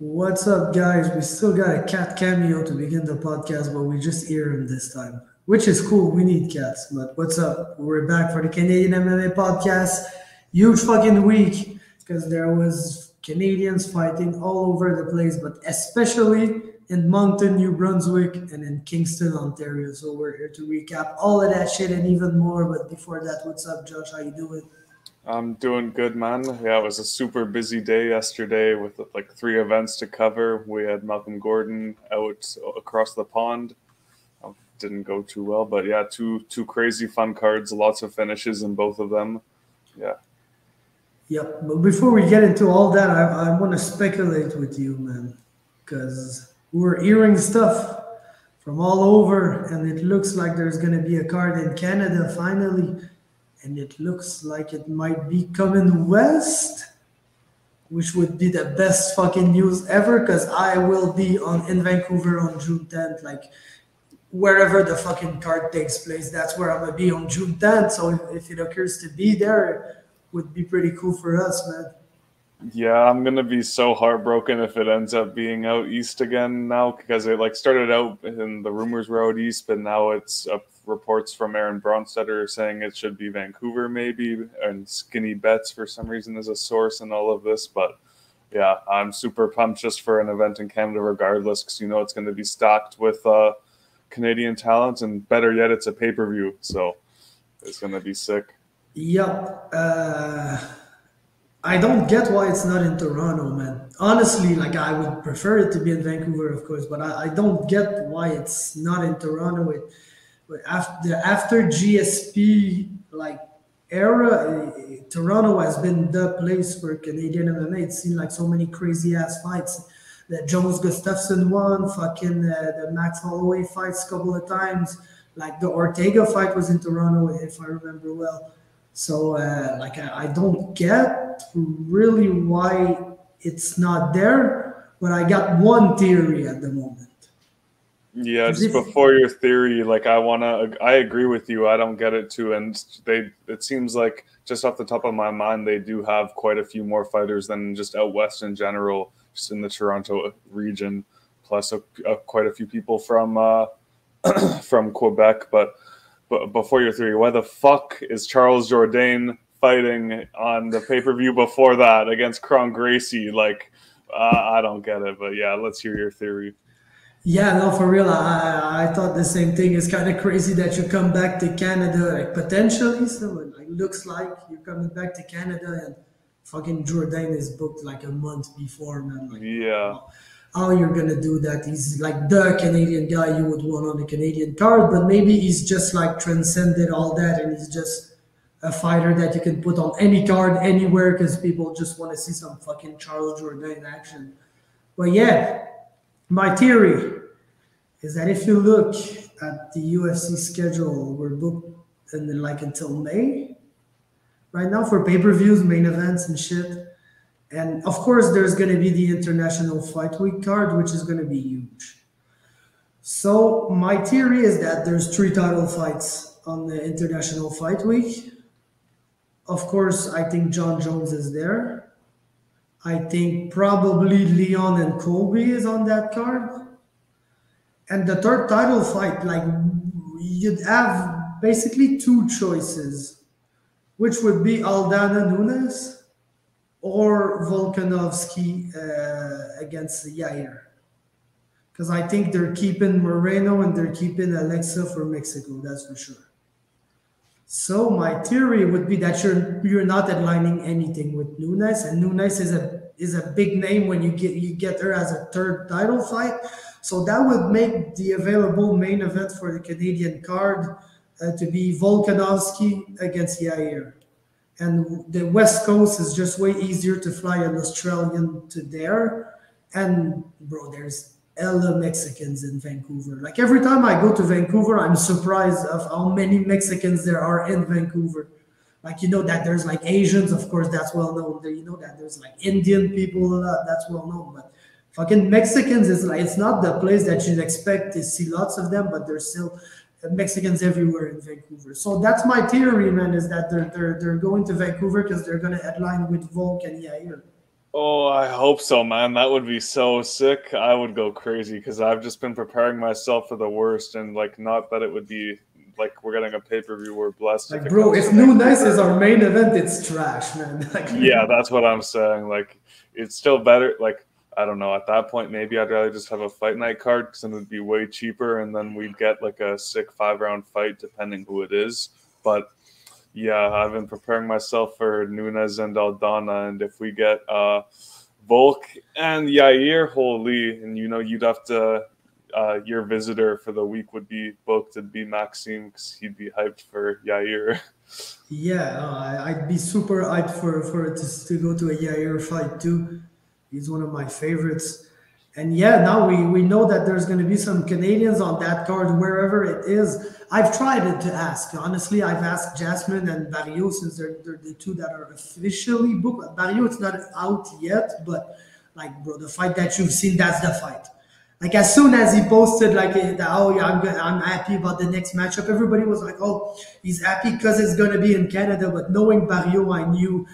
What's up, guys? We still got a cat cameo to begin the podcast, but we just hear him this time, which is cool. We need cats. But what's up? We're back for the Canadian MMA Podcast. Huge fucking week because there was Canadians fighting all over the place, but especially in Moncton, New Brunswick, and in Kingston, Ontario. So we're here to recap all of that shit and even more. But before that, what's up, Josh? How you doing? I'm doing good, man. Yeah, it was a super busy day yesterday with like three events to cover. We had Malcolm Gordon out across the pond. Didn't go too well, but yeah, two crazy fun cards, lots of finishes in both of them. Yeah. Yep. But before we get into all that, I want to speculate with you, man, because we're hearing stuff from all over, and it looks like there's going to be a card in Canada finally, and it looks like it might be coming west, which would be the best fucking news ever, because I will be in Vancouver on June 10th, like wherever the fucking card takes place, that's where I'm gonna be on June 10th. So if it occurs to be there, would be pretty cool for us, man. Yeah, I'm gonna be so heartbroken if it ends up being out east again now, because it like started out and the rumors were out east, but now it's reports from Aaron Bronstetter saying it should be Vancouver maybe, and Skinny Betts for some reason is a source in all of this. But yeah, I'm super pumped just for an event in Canada regardless, because it's going to be stocked with Canadian talent, and better yet, it's a pay-per-view, so it's going to be sick. Yep. I don't get why it's not in Toronto, man. Honestly, like I would prefer it to be in Vancouver, of course, but I don't get why it's not in Toronto. After GSP like era, Toronto has been the place for Canadian MMA. It's seen like so many crazy ass fights. The Jones Gustafsson won, fucking the Max Holloway fights a couple of times. Like the Ortega fight was in Toronto, if I remember well. So, I don't get really why it's not there, but I got one theory at the moment. Yeah, just before your theory, like I agree with you. I don't get it too, and it seems like just off the top of my mind, they do have quite a few more fighters than just out west in general, just in the Toronto region, plus quite a few people from from Quebec, but before your theory, why the fuck is Charles Jourdain fighting on the pay-per-view before that against Kron Gracie? Like, I don't get it, but yeah, let's hear your theory. Yeah, no, for real. I thought the same thing. It's kind of crazy that you come back to Canada, like potentially. So it like, looks like you're coming back to Canada, and fucking Jourdain is booked like a month before, man. Like, yeah. How you're gonna do that? He's like the Canadian guy you would want on the Canadian card, but maybe he's just like transcended all that, and he's just a fighter that you can put on any card anywhere because people just want to see some fucking Charles Jourdain action. But yeah, my theory is that if you look at the UFC schedule, we're booked until May right now for pay-per-views, main events, and shit. And of course, there's going to be the International Fight Week card, which is going to be huge. So my theory is that there's 3 title fights on the International Fight Week. Of course, I think John Jones is there. I think probably Leon and Colby is on that card. And the third title fight, like you'd have basically 2 choices, which would be Aldana Nunes or Volkanovski against Yair. Because I think they're keeping Moreno and they're keeping Alexa for Mexico, that's for sure. So my theory would be that you're not headlining anything with Nunes, and Nunes is a big name when you get her as a third title fight. So that would make the available main event for the Canadian card to be Volkanovski against Yair. And the West Coast is just way easier to fly an Australian to there. And bro, there's hella Mexicans in Vancouver. Like every time I go to Vancouver, I'm surprised of how many Mexicans there are in Vancouver. Like that there's like Asians, of course, that's well known. That there's like Indian people, that's well known. But fucking Mexicans is like it's not the place that you'd expect to see lots of them, but there's still Mexicans everywhere in Vancouver. So that's my theory, man, is that they're going to Vancouver because they're going to headline with Volk and Yair. Oh, I hope so, man. That would be so sick. I would go crazy because I've just been preparing myself for the worst, and like, not that it would be like we're getting a pay-per-view. We're blessed Like, if it bro, comes if to Nunes Vancouver. is our main event, it's trash, man. Like, Yeah, that's what I'm saying. Like, it's still better. Like, I don't know. At that point, maybe I'd rather just have a fight night card because then it'd be way cheaper, and then we'd get like a sick 5-round fight depending who it is. But yeah, I've been preparing myself for Nunes and Aldana, and if we get Volk and Yair, holy, and you'd have to. Your visitor for the week would be booked. It'd be Maxime because he'd be hyped for Yair. yeah, I'd be super hyped for it to go to a Yair fight too. He's one of my favorites. And yeah, now we know that there's going to be some Canadians on that card, wherever it is. I've tried it to ask. Honestly, I've asked Jasmine and Barrio since they're the two that are officially booked. Barrio, it's not out yet, but like, bro, the fight that you've seen, that's the fight. Like, as soon as he posted, like, oh yeah, I'm happy about the next matchup, everybody was like, oh, he's happy because it's going to be in Canada. But knowing Barrio, I knew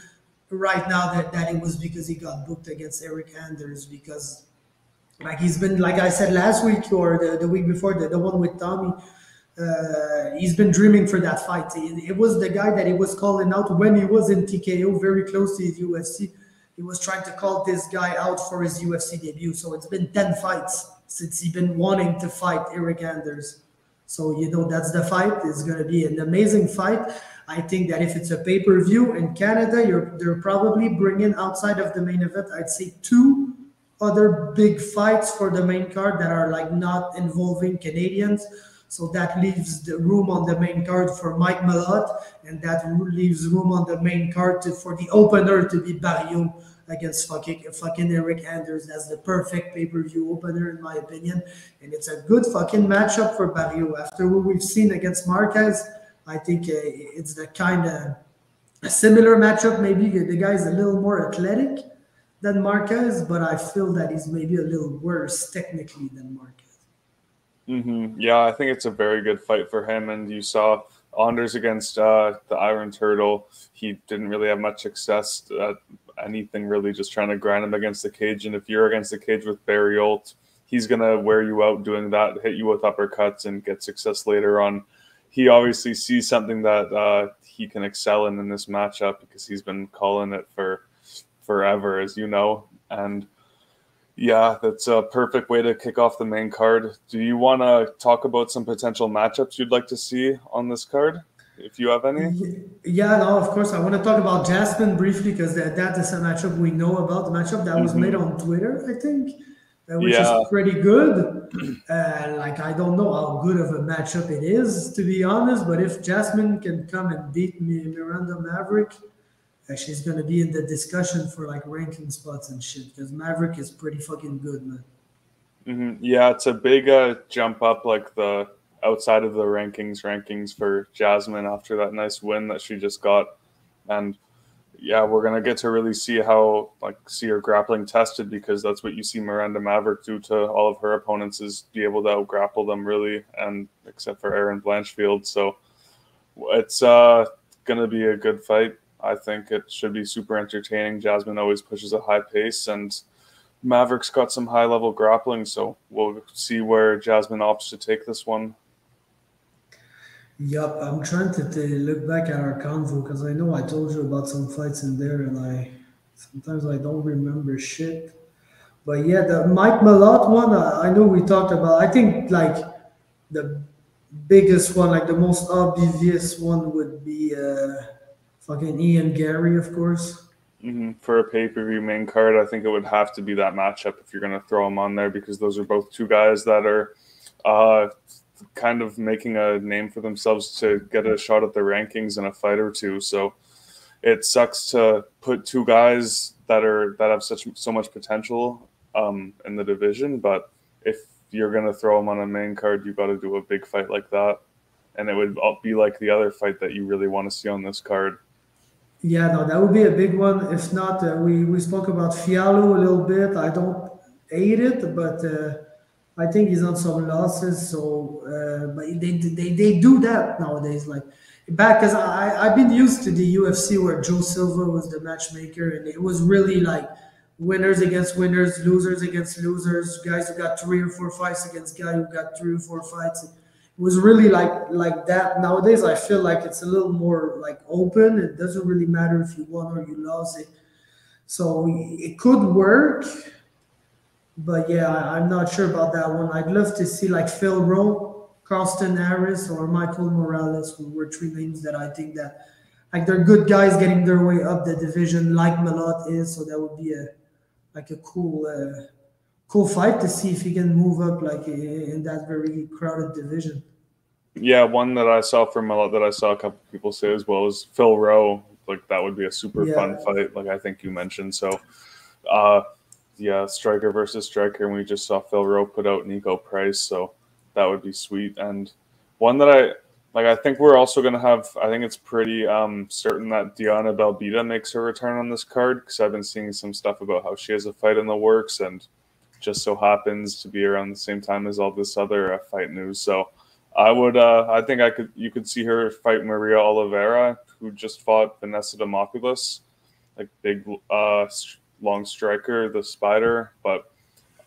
right now that it was because he got booked against Eric Anders, because like, he's been, like I said last week or the week before, the one with Tommy, he's been dreaming for that fight. It was the guy that he was calling out when he was in TKO, very close to his UFC. He was trying to call this guy out for his UFC debut. So it's been 10 fights since he's been wanting to fight Eric Anders. So, that's the fight. It's going to be an amazing fight. I think that if it's a pay-per-view in Canada, they're probably bringing, outside of the main event, I'd say 2 other big fights for the main card that are like not involving Canadians. So that leaves the room on the main card for Mike Malott, and that leaves room on the main card for the opener to be Barrio against fucking Eric Anders. That's the perfect pay-per-view opener, in my opinion. And it's a good fucking matchup for Barrio. After what we've seen against Marquez, I think it's the kind of a similar matchup. Maybe the guy's a little more athletic than Marquez, but I feel that he's maybe a little worse technically than Marquez. Yeah, I think it's a very good fight for him. And you saw Anders against the Iron Turtle. He didn't really have much success at anything, really, just trying to grind him against the cage. And if you're against the cage with Barry Holt, he's going to wear you out doing that, hit you with uppercuts, and get success later on. He obviously sees something that he can excel in this matchup because he's been calling it for forever, as you know. And yeah, that's a perfect way to kick off the main card. Do you want to talk about some potential matchups you'd like to see on this card, if you have any? Yeah, no, of course. I want to talk about Jasmine briefly because that is a matchup we know about. The matchup that was made on Twitter, I think, which is pretty good. Like, I don't know how good of a matchup it is, to be honest, but if Jasmine can come and beat Miranda Maverick, she's going to be in the discussion for like ranking spots and shit, because Maverick is pretty fucking good, man. Yeah, it's a big jump up, like the outside of the rankings for Jasmine after that nice win that she just got. And yeah, we're going to get to really see her grappling tested, because that's what you see Miranda Maverick do to all of her opponents, is be able to out-grapple them, really, and except for Erin Blanchfield. So it's going to be a good fight. I think it should be super entertaining. Jasmine always pushes a high pace, and Maverick's got some high-level grappling, so we'll see where Jasmine opts to take this one. Yup, I'm trying to look back at our convo, because I know I told you about some fights in there, and sometimes I don't remember shit. But yeah, the Mike Malott one, I know we talked about. I think like the biggest one, like the most obvious one, would be fucking Ian Gary, of course. For a pay-per-view main card, I think it would have to be that matchup if you're going to throw them on there, because those are both two guys that are kind of making a name for themselves to get a shot at the rankings in a fight or two. So it sucks to put two guys that have so much potential in the division, but if you're going to throw them on a main card, you got to do a big fight like that, and it would be like the other fight that you really want to see on this card. Yeah, no, that would be a big one. If not, we spoke about Fiallo a little bit. I don't hate it, but I think he's on some losses. So, but they do that nowadays. Like back, because I've been used to the UFC where Joe Silva was the matchmaker, and it was really like winners against winners, losers against losers, guys who got 3 or 4 fights against guy who got 3 or 4 fights. It was really like that. Nowadays, I feel like it's a little more like open. It doesn't really matter if you won or you lost. So it could work, but yeah, I'm not sure about that one. I'd love to see like Phil Rowe, Carlston Harris, or Michael Morales, who were 3 names that I think that like they're good guys getting their way up the division, like Malott is. So that would be a cool fight to see if he can move up like in that very crowded division. Yeah, one that I saw from Malott that I saw a couple people say as well is Phil Rowe. Like that would be a super fun fight. Like I think you mentioned. So, yeah, striker versus striker. And we just saw Phil Rowe put out Nico Price. So that would be sweet. And one that I think we're also going to have, I think it's pretty certain that Diana Belbita makes her return on this card, because I've been seeing some stuff about how she has a fight in the works and just so happens to be around the same time as all this other fight news. So I think you could see her fight Maria Oliveira, who just fought Vanessa Demopoulos, like big, long striker, the Spider. But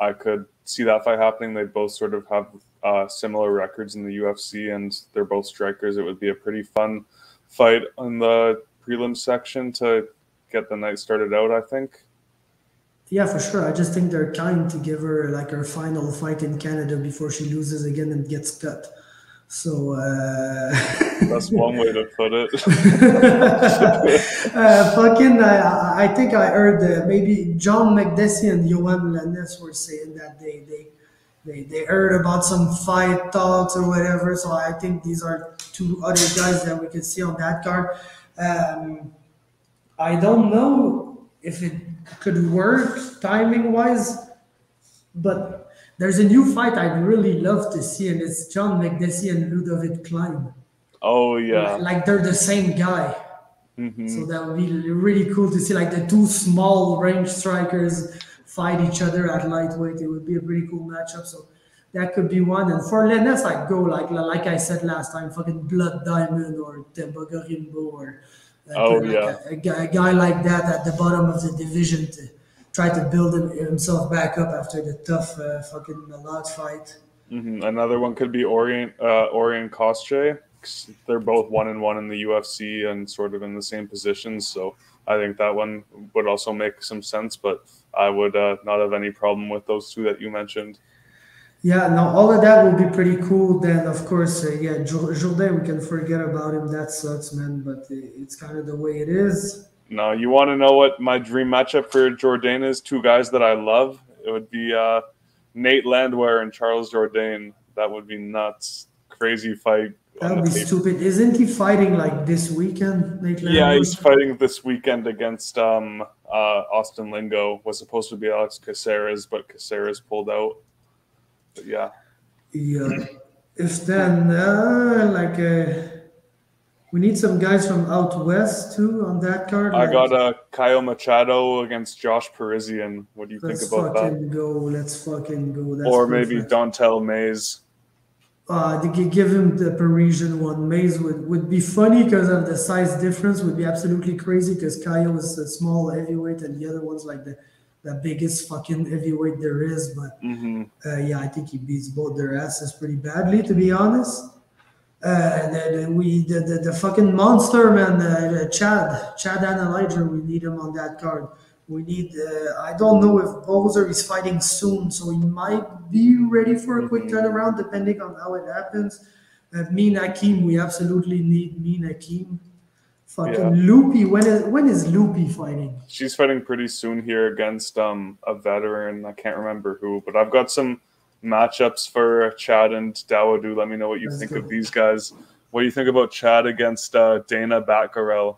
I could see that fight happening. They both sort of have similar records in the UFC, and they're both strikers. It would be a pretty fun fight on the prelim section to get the night started out, I think. Yeah, for sure. I just think they're trying to give her like her final fight in Canada before she loses again and gets cut. So that's one way to put it. I think I heard maybe John McDessie and Johan Lannes were saying that they heard about some fight talks or whatever. So I think these are 2 other guys that we can see on that card. I don't know if it could work timing wise, but there's a new fight I'd really love to see, and it's John McDessie and Ludovic Klein. Oh yeah, like they're the same guy. Mm-hmm. So that would be really cool to see like the 2 small range strikers fight each other at lightweight. It would be a pretty cool matchup. So that could be one. And for Lennes, I'd go like I said last time, fucking Blood Diamond or Temba Gorimbo or a guy like that at the bottom of the division to try to build himself back up after the tough fucking Malott fight. Mm-hmm. Another one could be Orion Kosche. They're both 1-1 in the UFC and sort of in the same positions. So I think that one would also make some sense, but I would not have any problem with those 2 that you mentioned. Yeah, no, all of that will be pretty cool. Then, of course, Jourdain, we can forget about him. That sucks, man, but it's kind of the way it is. No, you want to know what my dream matchup for Jourdain is? 2 guys that I love. It would be Nate Landwehr and Charles Jourdain. That would be nuts. Crazy fight. That would be stupid. Isn't he fighting like this weekend, Nate Landwehr? Yeah, he's fighting this weekend against Austin Lingo. Was supposed to be Alex Caceres, but Caceres pulled out. But yeah. Yeah. If then, we need some guys from out west too on that card. I got Caio Machado against Josh Parisian. What do you think about that? Let's fucking go. That's or perfect. Maybe Dontel Mays. They give him the Parisian one. Mays would be funny because of the size difference. Would be absolutely crazy because Caio is a small heavyweight and the other one's like the biggest fucking heavyweight there is. But I think he beats both their asses pretty badly, to be honest. And then the fucking monster man, Chad Analyzer, we need him on that card. We need. I don't know if Bowser is fighting soon, so he might be ready for a quick turnaround, depending on how it happens. Mean Hakeem, we absolutely need Mean Hakeem. Fucking Loopy, when is Loopy fighting? She's fighting pretty soon here against a veteran. I can't remember who, but I've got some matchups for Chad and Dawodu. Let me know what you think of these guys. What do you think about Chad against Dana Batgarel?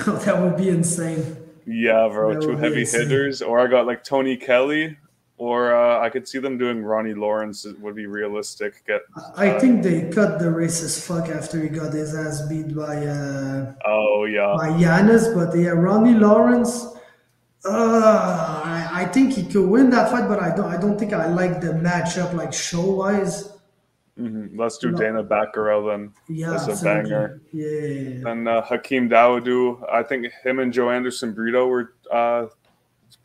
That would be insane. Yeah, bro, 2 heavy hitters. Or I got like Tony Kelly, or I could see them doing Ronnie Lawrence. It would be realistic. I think they cut the racist fuck after he got his ass beat by by Giannis. But Ronnie Lawrence, I think he could win that fight, but I don't think I like the matchup like show wise. Let's do Dana Batgarel then. Yeah, that's absolutely. A banger. Yeah. And Hakeem Dawodu, I think him and Joe Anderson Brito were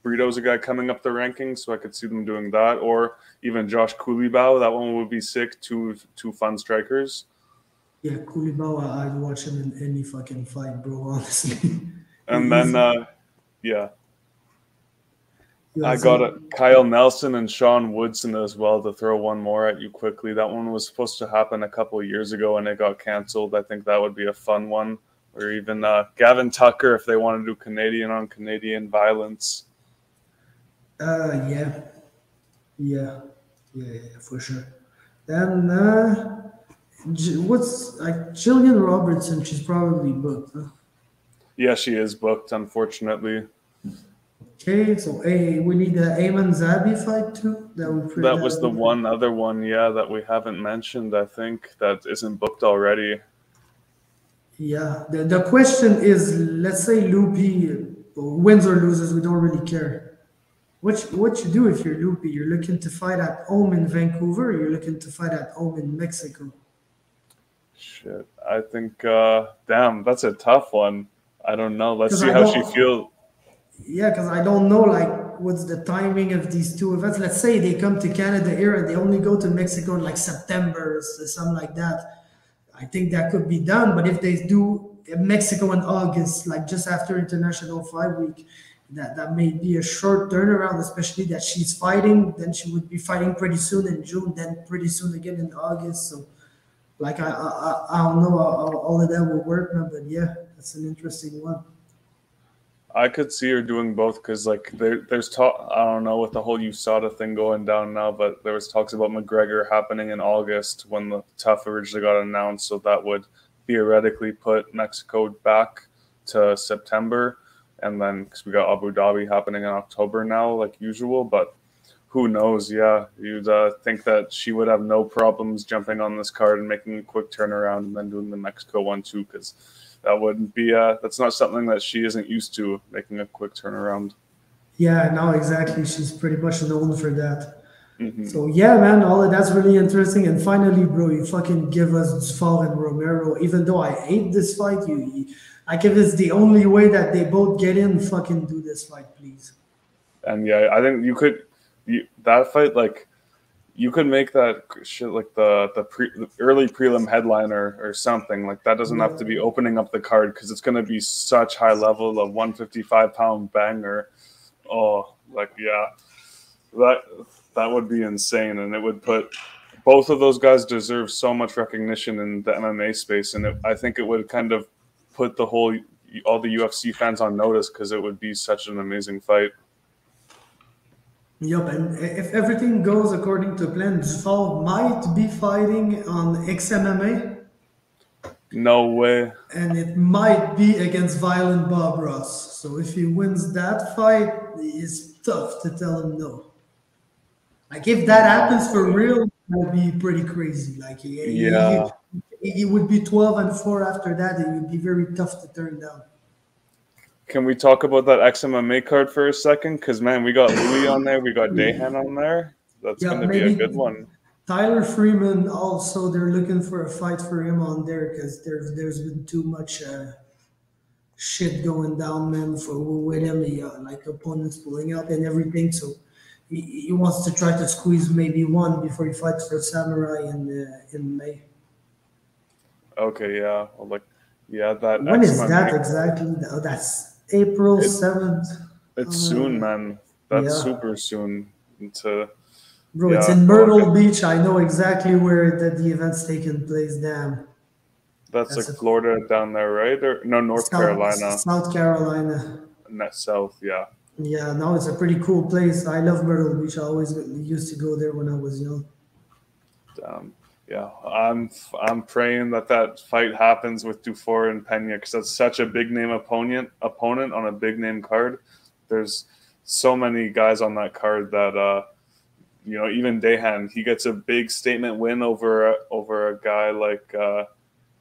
Brito's a guy coming up the rankings, so I could see them doing that, or even Josh Kulibao. That one would be sick. Two fun strikers. Yeah, Kulibao, I'd watch him in any fucking fight, bro. Honestly. And then I got Kyle Nelson and Sean Woodson as well, to throw one more at you quickly. That one was supposed to happen a couple of years ago and it got canceled. I think that would be a fun one. Or even Gavin Tucker if they want to do Canadian on Canadian violence. Yeah, for sure. Then what's Jillian Robertson? She's probably booked. Huh? Yeah, she is booked, unfortunately. Okay, so we need the Ayman Zabi fight too. That was the one other one, that we haven't mentioned. I think that isn't booked already. Yeah, the question is, let's say Loopy wins or loses, we don't really care. What you do if you're Loopy? You're looking to fight at home in Vancouver, or you're looking to fight at home in Mexico? Shit, I think, damn, that's a tough one. I don't know. Let's see how she feels. Yeah, because I don't know, what's the timing of these two events. Let's say they come to Canada here and they only go to Mexico in September or something like that. I think that could be done. But if they do Mexico in August, just after International Fight Week, that may be a short turnaround, especially that she's fighting. Then she would be fighting pretty soon in June, then pretty soon again in August. So, I don't know how all of that will work now, but yeah, that's an interesting one. I could see her doing both because, there's talk. I don't know with the whole USADA thing going down now, but there was talks about McGregor happening in August when the TUF originally got announced. So that would theoretically put Mexico back to September, and then because we got Abu Dhabi happening in October now, like usual. But who knows? Yeah, you'd think that she would have no problems jumping on this card and making a quick turnaround and then doing the Mexico one too, because that wouldn't be that's not something that she isn't used to, making a quick turnaround. Yeah, no, exactly. She's pretty much known for that. Mm-hmm. So yeah, man, all of that's really interesting. And finally, bro, you fucking give us Zfar and Romero. Even though I hate this fight, if it's the only way that they both get in, fucking do this fight, please. And yeah, I think you could that fight you could make that shit the early prelim headliner or something. That doesn't have to be opening up the card because it's going to be such high level of 155-pound banger. Oh, that would be insane, and it would put both of those guys deserve so much recognition in the MMA space, and I think it would kind of put all the UFC fans on notice because it would be such an amazing fight. Yup, and if everything goes according to plan, Zfar might be fighting on XMMA. No way. And it might be against Violent Bob Ross. So if he wins that fight, it's tough to tell him no. If that happens for real, that would be pretty crazy. He would be 12-4 after that. It would be very tough to turn down. Can we talk about that XMMA card for a second? Because, man, we got Louis on there. We got Dahan on there. That's going to be a good one. Tyler Freeman also, they're looking for a fight for him on there because there's been too much shit going down, man, with him. Opponents pulling out and everything. So he wants to try to squeeze maybe one before he fights for Samurai in May. Okay, yeah. That. When is that exactly? That's April 7th. It's soon, man. That's super soon. Bro, it's in Myrtle Beach. I know exactly where the event's taking place. Damn. That's Florida down there, right? Or no, North Carolina. South Carolina. Not South, yeah. Yeah, no, it's a pretty cool place. I love Myrtle Beach. I always used to go there when I was young. Yeah, I'm praying that fight happens with Dufour and Pena because that's such a big name opponent on a big name card. There's so many guys on that card that even Dahan, he gets a big statement win over a guy like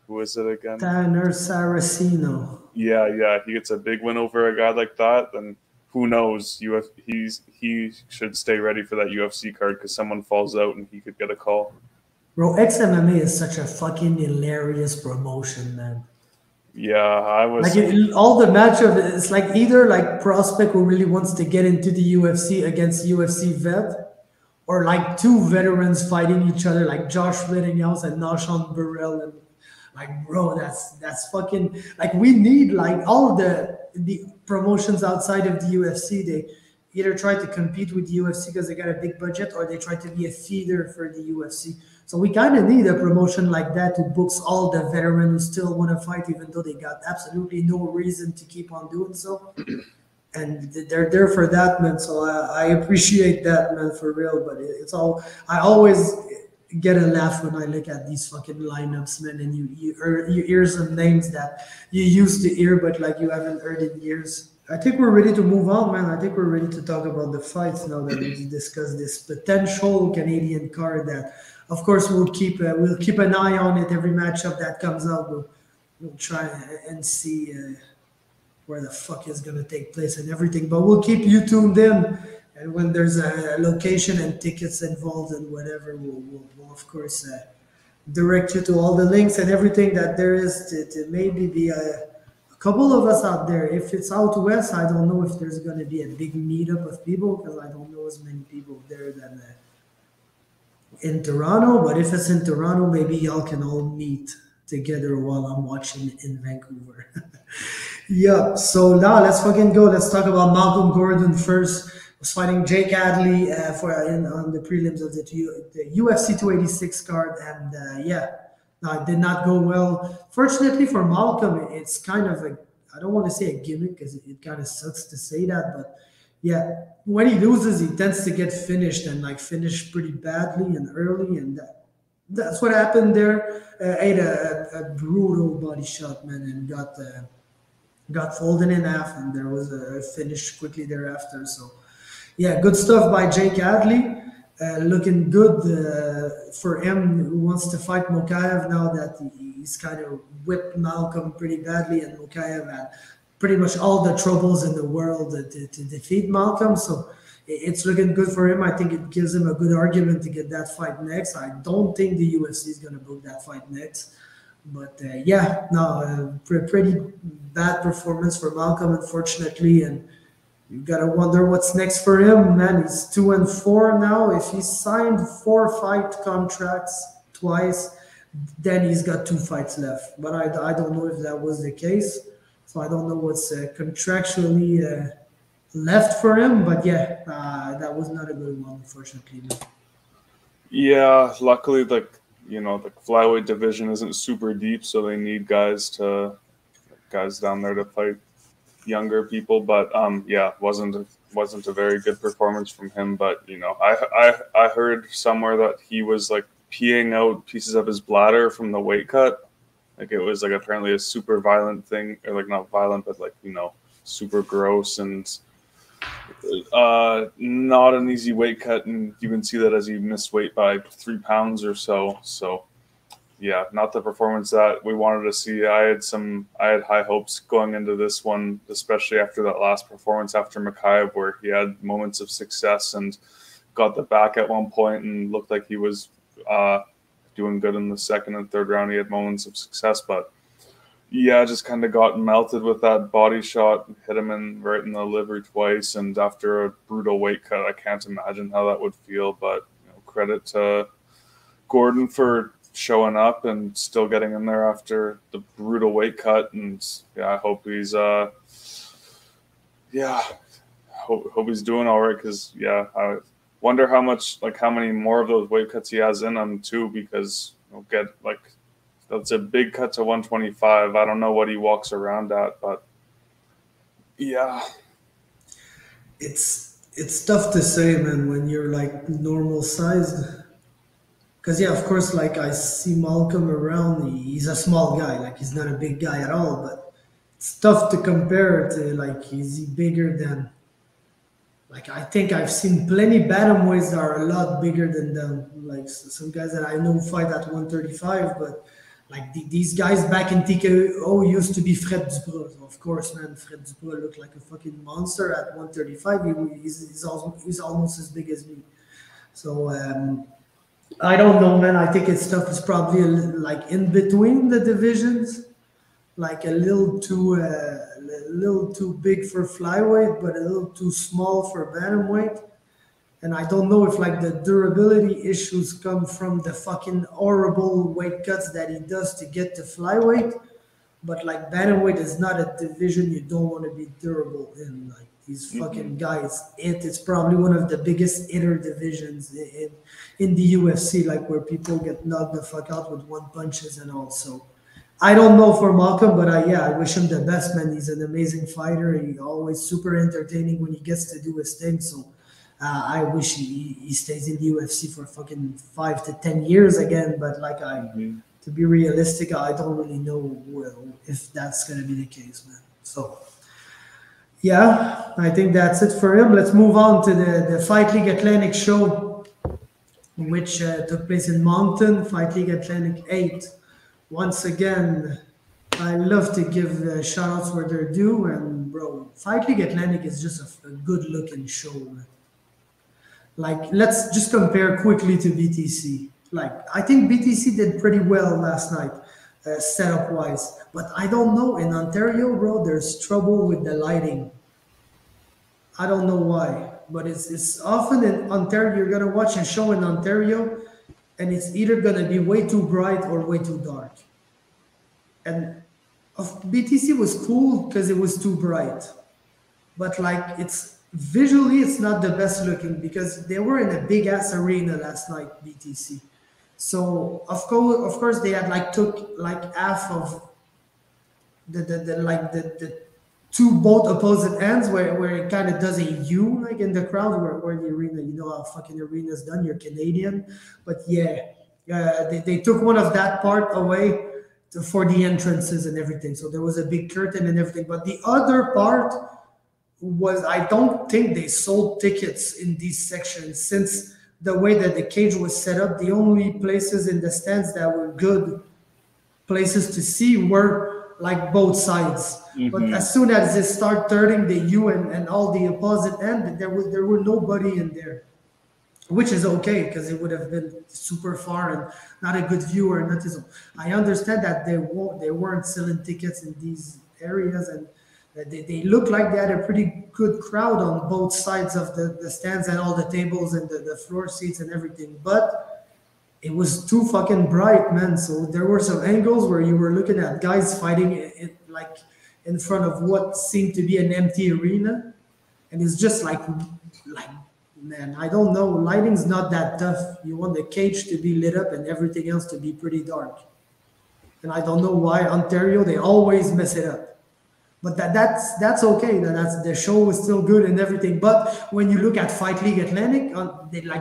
who is it again? Tanner Saraceno. Yeah, he gets a big win over a guy like that. Then who knows? He should stay ready for that UFC card because someone falls out and he could get a call. Bro, XMMA is such a fucking hilarious promotion, man. Yeah, I was like all the matchup. It's like either like prospect who really wants to get into the UFC against UFC vet, or like two veterans fighting each other, like Josh Rittinghouse and Nashon Burrell, and like bro, that's fucking like we need like all the promotions outside of the UFC. They either try to compete with the UFC because they got a big budget, or they try to be a feeder for the UFC. So we kind of need a promotion like that who books all the veterans who still want to fight, even though they got absolutely no reason to keep on doing so. And they're there for that, man. So I appreciate that, man, for real. But it's all I always get a laugh when I look at these fucking lineups, man, and you hear some names that you used to hear, but like you haven't heard in years. I think we're ready to move on, man. I think we're ready to talk about the fights now that we discussed this potential Canadian card. That, of course, we'll keep an eye on it. Every matchup that comes out, we'll try and see where the fuck is gonna take place and everything. But we'll keep you tuned in. And when there's a location and tickets involved and whatever, we'll of course direct you to all the links and everything that there is to maybe be a couple of us out there. If it's out west, I don't know if there's going to be a big meetup of people because I don't know as many people there than in Toronto. But if it's in Toronto, maybe y'all can all meet together while I'm watching in Vancouver. Yeah, so now let's fucking go. Let's talk about Malcolm Gordon first. Was fighting Jake Adley on the prelims of the UFC 286 card, and no, it did not go well. Fortunately for Malcolm, it's kind of I don't want to say a gimmick because it kind of sucks to say that, but yeah, when he loses, he tends to get finished and like finish pretty badly and early, and that's what happened there. Ate a brutal body shot, man, and got folded in half, and there was a finish quickly thereafter. So. Yeah, good stuff by Jake Adley. Looking good for him who wants to fight Mokaev now that he's kind of whipped Malcolm pretty badly, and Mokaev had pretty much all the troubles in the world to defeat Malcolm. So it's looking good for him. I think it gives him a good argument to get that fight next. I don't think the UFC is going to book that fight next. But pretty bad performance for Malcolm, unfortunately, and you gotta wonder what's next for him, man. He's 2-4 now. If he signed 4 fight contracts twice, then he's got 2 fights left. But I don't know if that was the case, so I don't know what's contractually left for him. But yeah, that was not a good one, unfortunately. No. Yeah, luckily, the flyweight division isn't super deep, so they need guys down there to fight younger people, but wasn't a very good performance from him. But I heard somewhere that he was like peeing out pieces of his bladder from the weight cut. Like it was like apparently a super violent thing, or like not violent, but like super gross and not an easy weight cut. And you can see that as he missed weight by 3 pounds or so. So. Yeah, not the performance that we wanted to see. I had high hopes going into this one, especially after that last performance after Mokaev, where he had moments of success and got the back at one point and looked like he was doing good in the second and third round. He had moments of success, but yeah, just kind of got melted with that body shot, hit him right in the liver twice, and after a brutal weight cut, I can't imagine how that would feel. But credit to Gordon for showing up and still getting in there after the brutal weight cut, and I hope he's hope he's doing all right, because I wonder how many more of those weight cuts he has in him too, because that's a big cut to 125. I don't know what he walks around at, but yeah, it's tough to say, man, when you're like normal sized. Because, of course, like I see Malcolm around, he's a small guy. Like, he's not a big guy at all. But it's tough to compare to, like, is he bigger than... Like, I think I've seen plenty bantamweights that are a lot bigger than them. Like, some guys that I know fight at 135. But, like, these guys back in TKO used to be Fred Dubras. Of course, man, Fred Dubras looked like a fucking monster at 135. He's almost as big as me. So... I don't know, man. I think it's tough. It's probably like in between the divisions. like a little too big for flyweight, but a little too small for bantamweight. And I don't know if like the durability issues come from the fucking horrible weight cuts that he does to get to flyweight. But like bantamweight is not a division you don't want to be durable in. Like these fucking guys, it's probably one of the biggest hitter divisions in the UFC, like where people get knocked the fuck out with one punches and all. So I don't know for Malcolm, but I wish him the best, man. He's an amazing fighter. He always super entertaining when he gets to do his thing. So I wish he stays in the UFC for fucking 5 to 10 years again. But like to be realistic, I don't really know if that's gonna be the case, man. So yeah, I think that's it for him. Let's move on to the Fight League Atlantic show, which took place in Moncton, Fight League Atlantic 8. Once again, I love to give shout outs where they're due. And bro, Fight League Atlantic is just a good looking show, man. Like, let's just compare quickly to BTC. Like, I think BTC did pretty well last night, setup wise. But I don't know, in Ontario, bro, there's trouble with the lighting. I don't know why, but it's often in Ontario. You're gonna watch a show in Ontario, and it's either gonna be way too bright or way too dark. And BTC was cool because it was too bright, but like it's visually it's not the best looking because they were in a big ass arena last night, BTC. So of course they had like took like half of the two both opposite ends where it kind of does a U like in the crowd where the arena, you know how fucking arena's done, you're Canadian. But they took one of that part away for the entrances and everything. So there was a big curtain and everything. But the other part was, I don't think they sold tickets in these sections since the way that the cage was set up. The only places in the stands that were good places to see were like both sides. But as soon as they start turning the U and all the opposite end, there were nobody in there, which is okay because it would have been super far and not a good view or nothing. So I understand that they weren't selling tickets in these areas, and they looked like they had a pretty good crowd on both sides of the stands and all the tables and the floor seats and everything. But it was too fucking bright, man. So there were some angles where you were looking at guys fighting like in front of what seemed to be an empty arena, and it's just like man, I don't know. Lighting's not that tough. You want the cage to be lit up and everything else to be pretty dark. And I don't know why Ontario, they always mess it up. But that's okay. That's the show was still good and everything. But when you look at Fight League Atlantic,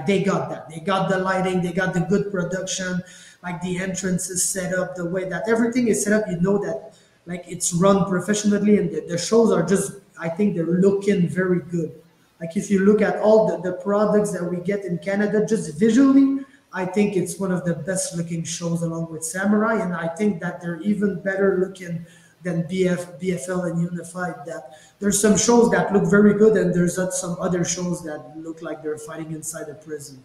they got that. They got the lighting. They got the good production. Like the entrance is set up, the way that everything is set up. You know that like it's run professionally, and the shows are just. I think they're looking very good. Like if you look at all the products that we get in Canada, just visually, I think it's one of the best looking shows along with Samurai. And I think that they're even better looking than BFL and Unified. That there's some shows that look very good, and there's some other shows that look like they're fighting inside a prison.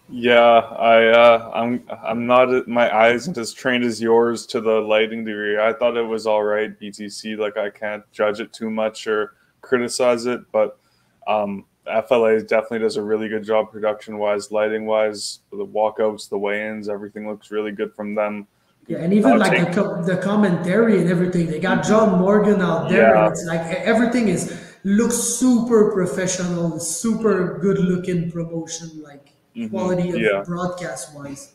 Yeah, I'm not, my eyes aren't as trained as yours to the lighting degree. I thought it was all right, BTC. Like I can't judge it too much or criticize it, but FLA definitely does a really good job production-wise, lighting-wise, the walkouts, the weigh-ins, everything looks really good from them. Yeah, and even like the commentary and everything, they got John Morgan out there, and it's like everything looks super professional, super good-looking promotion, like quality of broadcast-wise.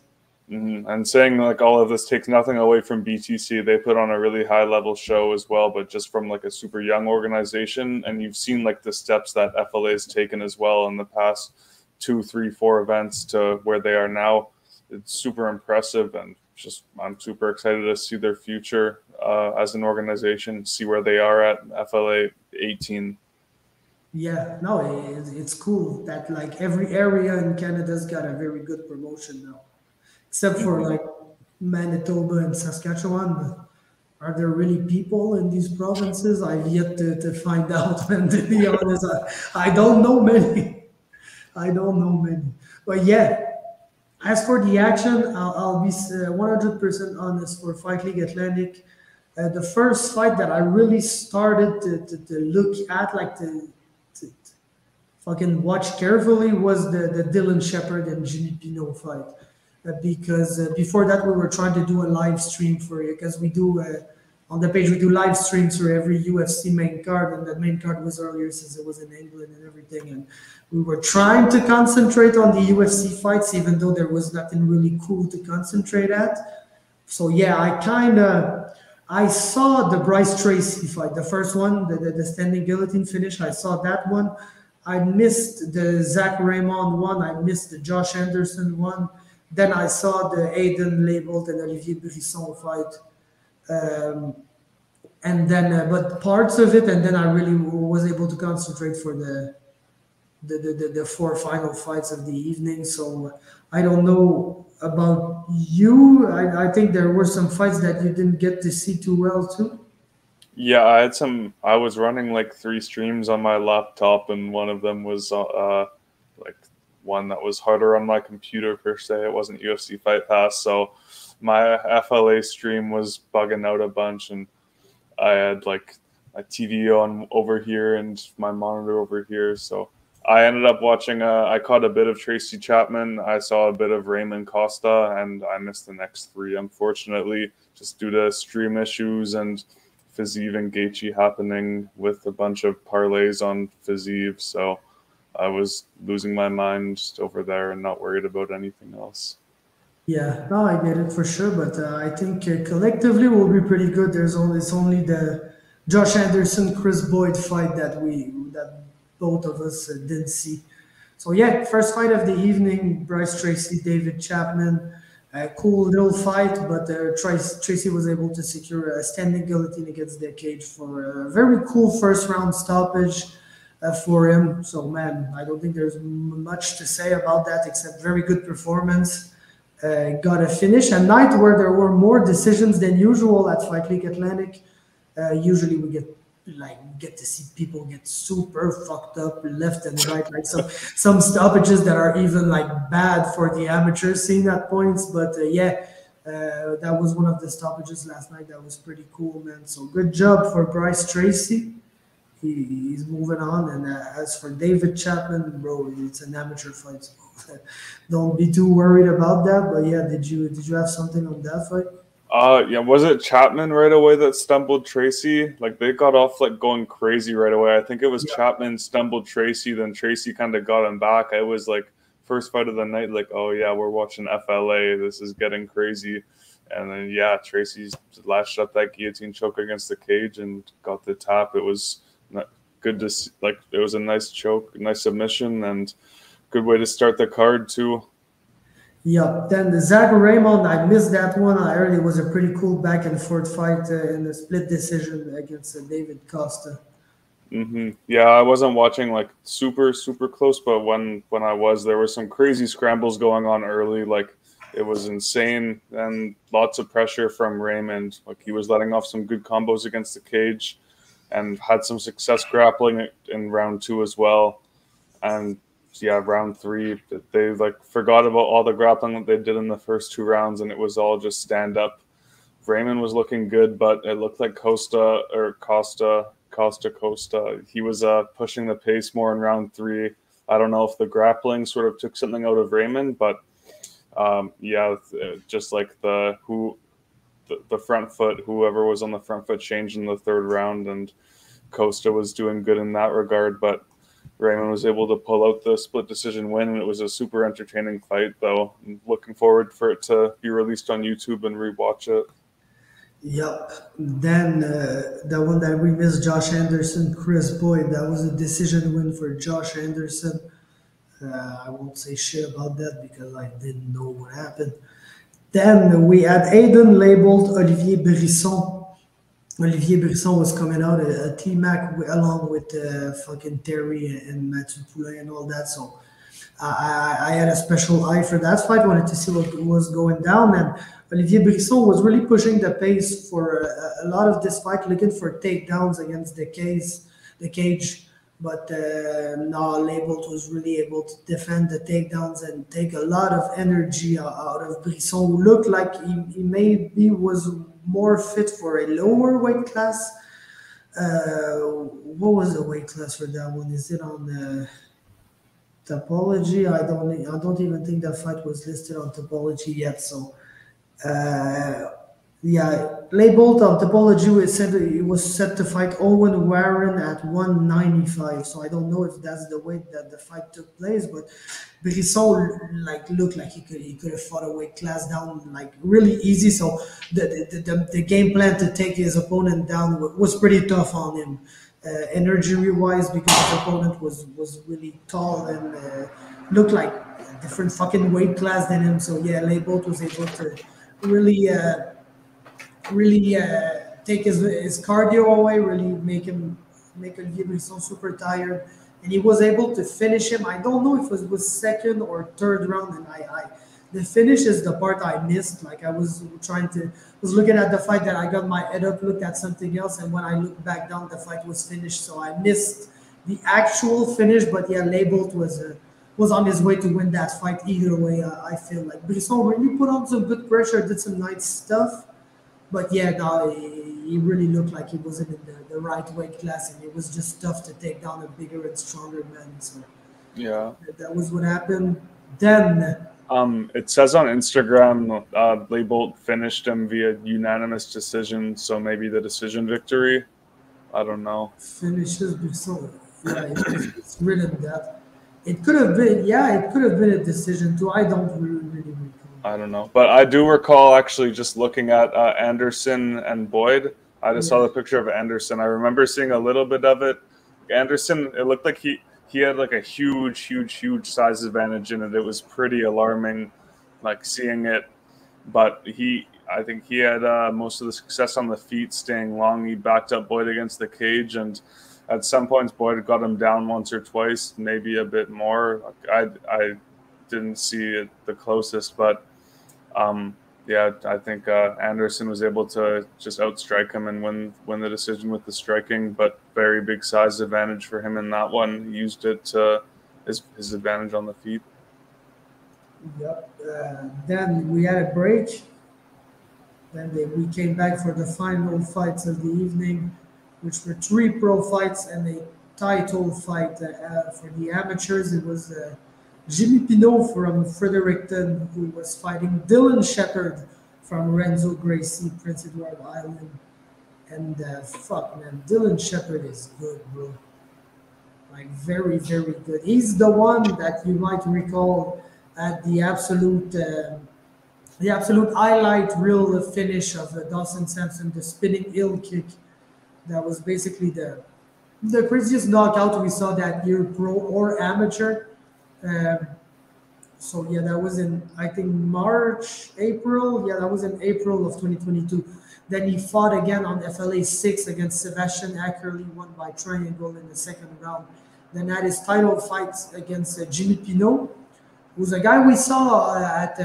And saying like all of this takes nothing away from BTC. They put on a really high level show as well, but just from like a super young organization. And you've seen like the steps that FLA has taken as well in the past 2, 3, 4 events to where they are now. It's super impressive, and just I'm super excited to see their future as an organization, see where they are at FLA 18. Yeah, no, it's cool that like every area in Canada's got a very good promotion now. Except for like Manitoba and Saskatchewan. But are there really people in these provinces? I've yet to find out. And to be honest, I don't know many. But yeah, as for the action, I'll be 100% honest for Fight League Atlantic. The first fight that I really started to look at, like to fucking watch carefully, was the Dylan Shepard and Jimmy Pino fight. Because before that, we were trying to do a live stream for it, because we do on the page we do live streams for every UFC main card, and that main card was earlier since it was in England and everything, and we were trying to concentrate on the UFC fights, even though there was nothing really cool to concentrate at. So yeah, I saw the Bryce Tracy fight, the first one, the standing guillotine finish. I saw that one. I missed the Zach Raymond one. I missed the Josh Anderson one. Then I saw the Aiden Labeled and Olivier Brisson fight. And then, but parts of it, and then I really was able to concentrate for the four final fights of the evening. So I don't know about you. I think there were some fights that you didn't get to see too well too. Yeah, I was running like 3 streams on my laptop, and one of them was like one that was harder on my computer per se. It wasn't UFC Fight Pass, so my FLA stream was bugging out a bunch, and I had like a TV on over here and my monitor over here. So I ended up watching. I caught a bit of Tracy Chapman. I saw a bit of Raymond Costa, and I missed the next 3, unfortunately, just due to stream issues and Fiziev and Gaethje happening with a bunch of parlays on Fiziev. So I was losing my mind just over there and not worried about anything else. Yeah, no, I get it for sure, but I think collectively we'll be pretty good. It's only the Josh Anderson Chris Boyd fight that both of us didn't see. So yeah, first fight of the evening: Bryce Tracy, David Chapman. A cool little fight, but Tracy was able to secure a standing guillotine against the cage for a very cool first round stoppage for him. So man, I don't think there's much to say about that except very good performance. Got a finish, a night where there were more decisions than usual at Fight League Atlantic. Usually we get to see people get super fucked up left and right, like some stoppages that are even like bad for the amateur scene at points. But that was one of the stoppages last night. That was pretty cool, man. So good job for Bryce Tracy. He's moving on. And as for David Chapman, bro, it's an amateur fight. So don't be too worried about that. But yeah, did you have something on that fight? Yeah, was it Chapman right away that stumbled Tracy? Like they got off like going crazy right away. I think it was Chapman stumbled Tracy, then Tracy kind of got him back. I was like first fight of the night, like, oh yeah, we're watching FLA. This is getting crazy. And then yeah, Tracy lashed up that guillotine choke against the cage and got the tap. It was good to see, like it was a nice choke, nice submission, and good way to start the card too. Yeah, then the Zach Raymond, I missed that one. I heard it was a pretty cool back and forth fight in a split decision against David Costa. Mm-hmm. Yeah, I wasn't watching like super close, but when I was, there were some crazy scrambles going on early. Like it was insane, and lots of pressure from Raymond. Like he was letting off some good combos against the cage, and had some success grappling in round 2 as well. And yeah, round 3, they like forgot about all the grappling that they did in the first 2 rounds, and it was all just stand up. Raymond was looking good, but it looked like Costa, he was pushing the pace more in round 3. I don't know if the grappling sort of took something out of Raymond, but just like the front foot, whoever was on the front foot changed in the 3rd round, and Costa was doing good in that regard, but Raymond was able to pull out the split decision win, and it was a super entertaining fight, though. I'm looking forward for it to be released on YouTube and rewatch it. Yep. Then the one that we missed, Josh Anderson, Chris Boyd, that was a decision win for Josh Anderson. I won't say shit about that because I didn't know what happened. Then we had Aiden Labeled, Olivier Brisson. Olivier Brisson was coming out at T-Mac along with fucking Terry and Mathieu Poulain and all that. So I had a special eye for that fight. Wanted to see what was going down. And Olivier Brisson was really pushing the pace for a lot of this fight, looking for takedowns against the cage. But Labeled was really able to defend the takedowns and take a lot of energy out of Brisson, who looked like he maybe was more fit for a lower weight class. What was the weight class for that one? Is it on Topology? I don't even think that fight was listed on Topology yet. So yeah, labeled on Topology, it was set to fight Owen Warren at 195. So I don't know if that's the weight that the fight took place, but Brisson looked like he could have fought a weight class down like really easy. So the game plan to take his opponent down was pretty tough on him, energy wise, because his opponent was really tall and looked like a different fucking weight class than him. So yeah, Leibold was able to really take his cardio away, really make him so super tired, and he was able to finish him. I don't know if it was second or third round, and I the finish is the part I missed. Like I was looking at the fight, that I got my head up, looked at something else, and when I looked back down, the fight was finished. So I missed the actual finish, but yeah, Leibold was on his way to win that fight either way. I feel like Brisson really put on some good pressure, did some nice stuff. But yeah, no, he really looked like he wasn't in the right weight class, and it was just tough to take down a bigger and stronger man. So yeah, that was what happened. Then it says on Instagram, Leibold finished him via unanimous decision, so maybe the decision victory. I don't know. Finishes Brisson. Yeah, it's written that. It could have been a decision too. I don't really recall. I don't know, but I do recall actually just looking at Anderson and Boyd. I just saw the picture of Anderson. I remember seeing a little bit of it. Anderson, it looked like he had like a huge size advantage in it. It was pretty alarming, like seeing it. But I think he had most of the success on the feet, staying long. He backed up Boyd against the cage, and at some points Boyd got him down once or twice, maybe a bit more. I didn't see it the closest, but yeah, I think Anderson was able to just outstrike him and win the decision with the striking, but very big size advantage for him in that one. He used it to his advantage on the feet. Yep. Then we had a break. Then we came back for the final fights of the evening, which were 3 pro fights and a title fight for the amateurs. It was Jimmy Pinot from Fredericton, who was fighting Dylan Shepard from Renzo Gracie, Prince Edward Island. And fuck, man, Dylan Shepard is good, bro. Like, very, very good. He's the one that you might recall at the absolute highlight reel finish of Dawson Sampson, the spinning heel kick. That was basically the craziest knockout we saw that year, pro or amateur. So yeah, that was in, I think, April. Yeah, that was in April of 2022. Then he fought again on FLA 6 against Sebastian Ackerley, won by triangle in the second round. Then had his title fights against Jimmy Pinot, who's a guy we saw at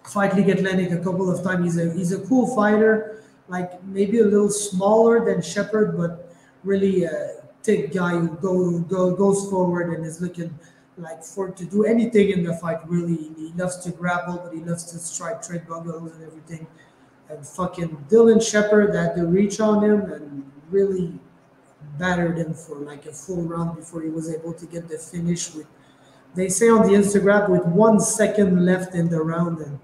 Fight League Atlantic a couple of times. He's a cool fighter, like maybe a little smaller than Shepard, but really thick guy who goes forward and is looking like to do anything in the fight. Really, he loves to grapple, but he loves to strike trade bungalows and everything. And fucking Dylan Shepard had the reach on him and really battered him for like a full round before he was able to get the finish. With, they say on the Instagram, with 1 second left in the round, and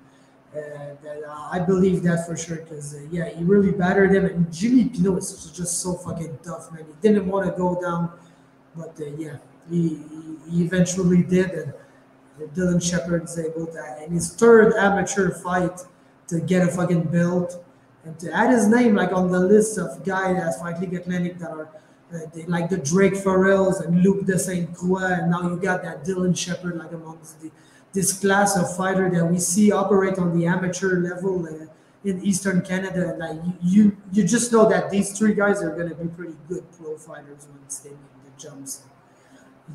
I believe that for sure, because yeah, he really battered him. And Jimmy Pinot is just so fucking tough, man. He didn't want to go down, but yeah, he eventually did, and Dylan Shepard is able to, in his 3rd amateur fight, to get a fucking belt and to add his name like on the list of guys at Fight League Atlantic that are like the Drake Farrells and Luke de Saint Croix, and now you got that Dylan Shepard like amongst this class of fighter that we see operate on the amateur level in Eastern Canada. And like you just know that these 3 guys are going to be pretty good pro fighters once they make the jumps.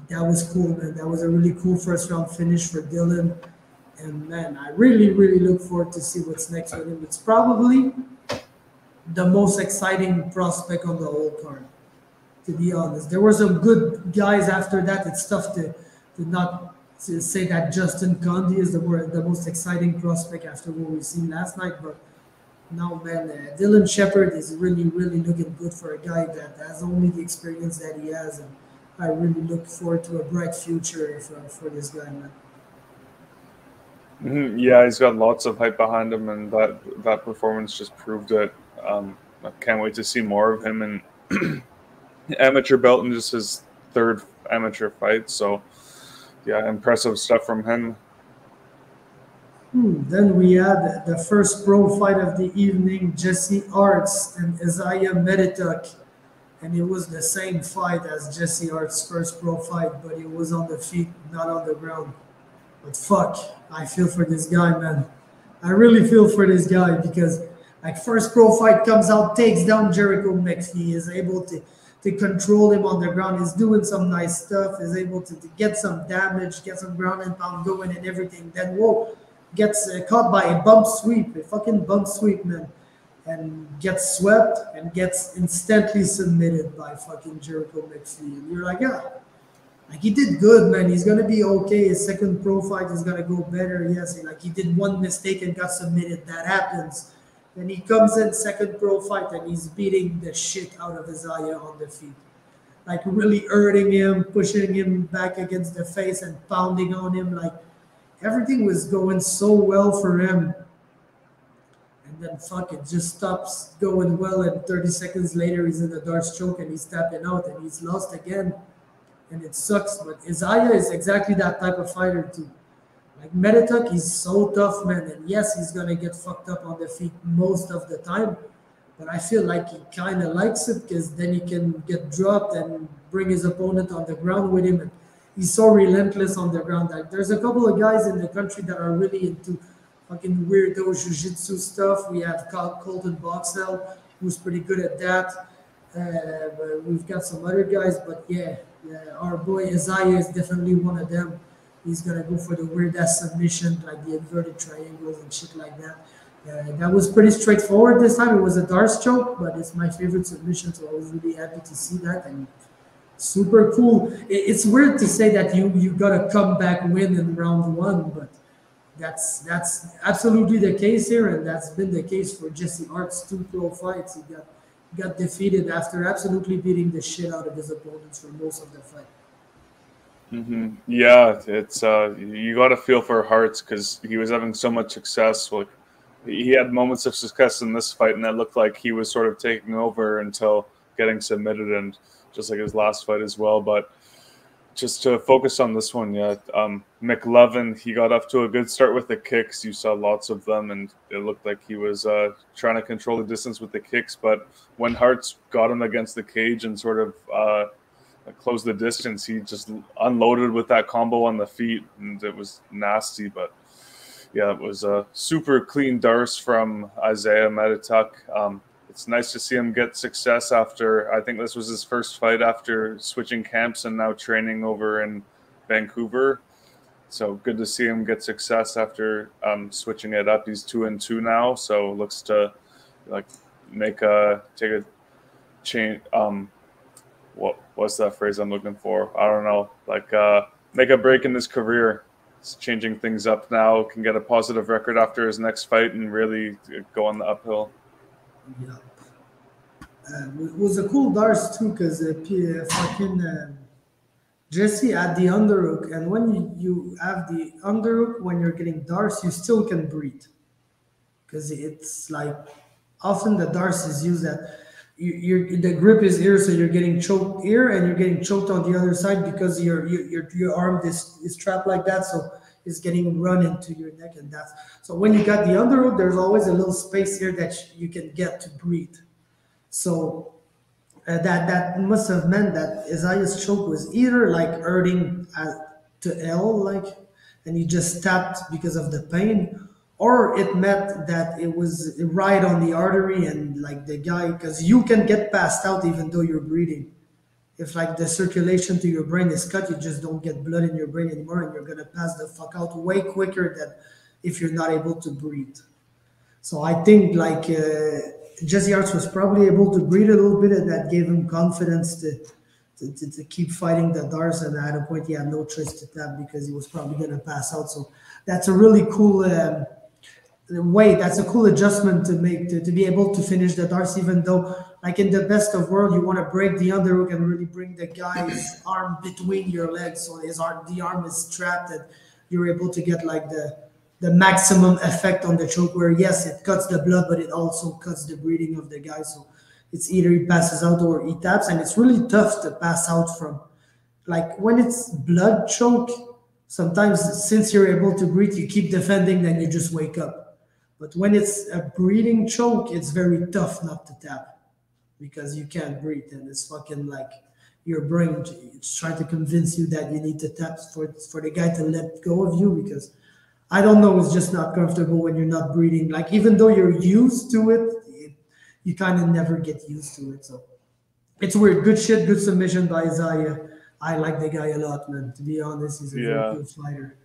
That was cool, man. That was a really cool first round finish for Dylan. And man, I really, really look forward to see what's next with him. It's probably the most exciting prospect on the whole card, to be honest. There were some good guys after that. It's tough to not to say that Justin Conde is the most exciting prospect after what we've seen last night. But No, man, Dylan Shepard is really, really looking good for a guy that has only the experience that he has, and I really look forward to a bright future for this guy, man. Yeah, he's got lots of hype behind him, and that performance just proved it. I can't wait to see more of him in amateur belt in just his third amateur fight. So, yeah, impressive stuff from him. Then we had the first pro fight of the evening, Jesse Arts and Isaiah Medituk. And it was the same fight as Jesse Arts' first pro fight, but it was on the feet, not on the ground. But fuck, I feel for this guy, man. I really feel for this guy because like first pro fight comes out, takes down Jericho McPhee, is able to control him on the ground, is doing some nice stuff, is able to get some damage, get some ground and pound going and everything. Then whoa, gets caught by a bump sweep, a fucking bump sweep, man, and gets swept and gets instantly submitted by fucking Jericho McPhee. And you're like, yeah, like he did good, man. He's gonna be okay. His second pro fight is gonna go better. Yes, like he did one mistake and got submitted. That happens. Then he comes in second pro fight and he's beating the shit out of Isaiah on the feet, like really hurting him, pushing him back against the face and pounding on him. Like everything was going so well for him. And then fuck it just stops going well and 30 seconds later he's in the darts choke and he's tapping out and he's lost again. And it sucks, but Isaiah is exactly that type of fighter too. Like Medituk, he's so tough, man, and yes, he's gonna get fucked up on the feet most of the time. But I feel like he kind of likes it because then he can get dropped and bring his opponent on the ground with him. And he's so relentless on the ground. Like there's a couple of guys in the country that are really into fucking weirdo jiu-jitsu stuff. We have Colton Boxell, who's pretty good at that. But we've got some other guys, but yeah, our boy Isaiah is definitely one of them. He's gonna go for the weird ass submission, like the inverted triangles and shit like that. That was pretty straightforward this time. It was a darts choke, but it's my favorite submission, so I was really happy to see that and super cool. It's weird to say that you got a comeback win in round one, but that's absolutely the case here, and that's been the case for Jesse Art's two pro fights. He got defeated after absolutely beating the shit out of his opponents for most of the fight. Yeah, it's you got to feel for Hartz because he was having so much success. Like he had moments of success in this fight, and it looked like he was sort of taking over until getting submitted, and just like his last fight as well. But just to focus on this one, yeah, McLovin, he got off to a good start with the kicks. You saw lots of them, and it looked like he was trying to control the distance with the kicks. But when Hartz got him against the cage and sort of closed the distance, he just unloaded with that combo on the feet, and it was nasty. But yeah, it was a super clean darce from Isaiah Medituk. It's nice to see him get success after, I think this was his first fight after switching camps and now training over in Vancouver. So good to see him get success after switching it up. He's 2-2 now, so looks to like take a change. What's that phrase I'm looking for? I don't know. Like make a break in his career. He's changing things up now. Can get a positive record after his next fight and really go on the uphill. Yeah. It was a cool darts too because fucking Jesse had the underhook, and when you have the underhook when you're getting darts, you still can breathe because it's like often the darts is used that the grip is here, so you're getting choked here and you're getting choked on the other side because your arm is trapped like that, so it's getting run into your neck, and that's so when you got the underhook, there's always a little space here that you can get to breathe. So that must have meant that Isaiah's choke was either like hurting to L, like, and he just tapped because of the pain, or it meant that it was right on the artery and like the guy, because you can get passed out even though you're breathing. If like the circulation to your brain is cut, you just don't get blood in your brain anymore, and you're gonna pass the fuck out way quicker than if you're not able to breathe. So I think like Jesse Arts was probably able to breathe a little bit, and that gave him confidence to keep fighting the darts. And at a point, he had no choice to tap because he was probably going to pass out. So that's a really cool weight. That's a cool adjustment to make to be able to finish the darts, even though like in the best of world, you want to break the underhook and really bring the guy's arm between your legs, so the arm is trapped, and you're able to get like the maximum effect on the choke. Where yes, it cuts the blood, but it also cuts the breathing of the guy. So it's either he passes out or he taps, and it's really tough to pass out from. Like when it's blood choke, sometimes since you're able to breathe, you keep defending, then you just wake up. But when it's a breathing choke, it's very tough not to tap because you can't breathe, and it's fucking like your brain it's trying to convince you that you need to tap for the guy to let go of you, because I don't know, it's just not comfortable when you're not breathing. Like even though you're used to it, you kind of never get used to it. So it's weird. Good shit, good submission by Isaiah. I like the guy a lot, man. To be honest, he's a very good fighter.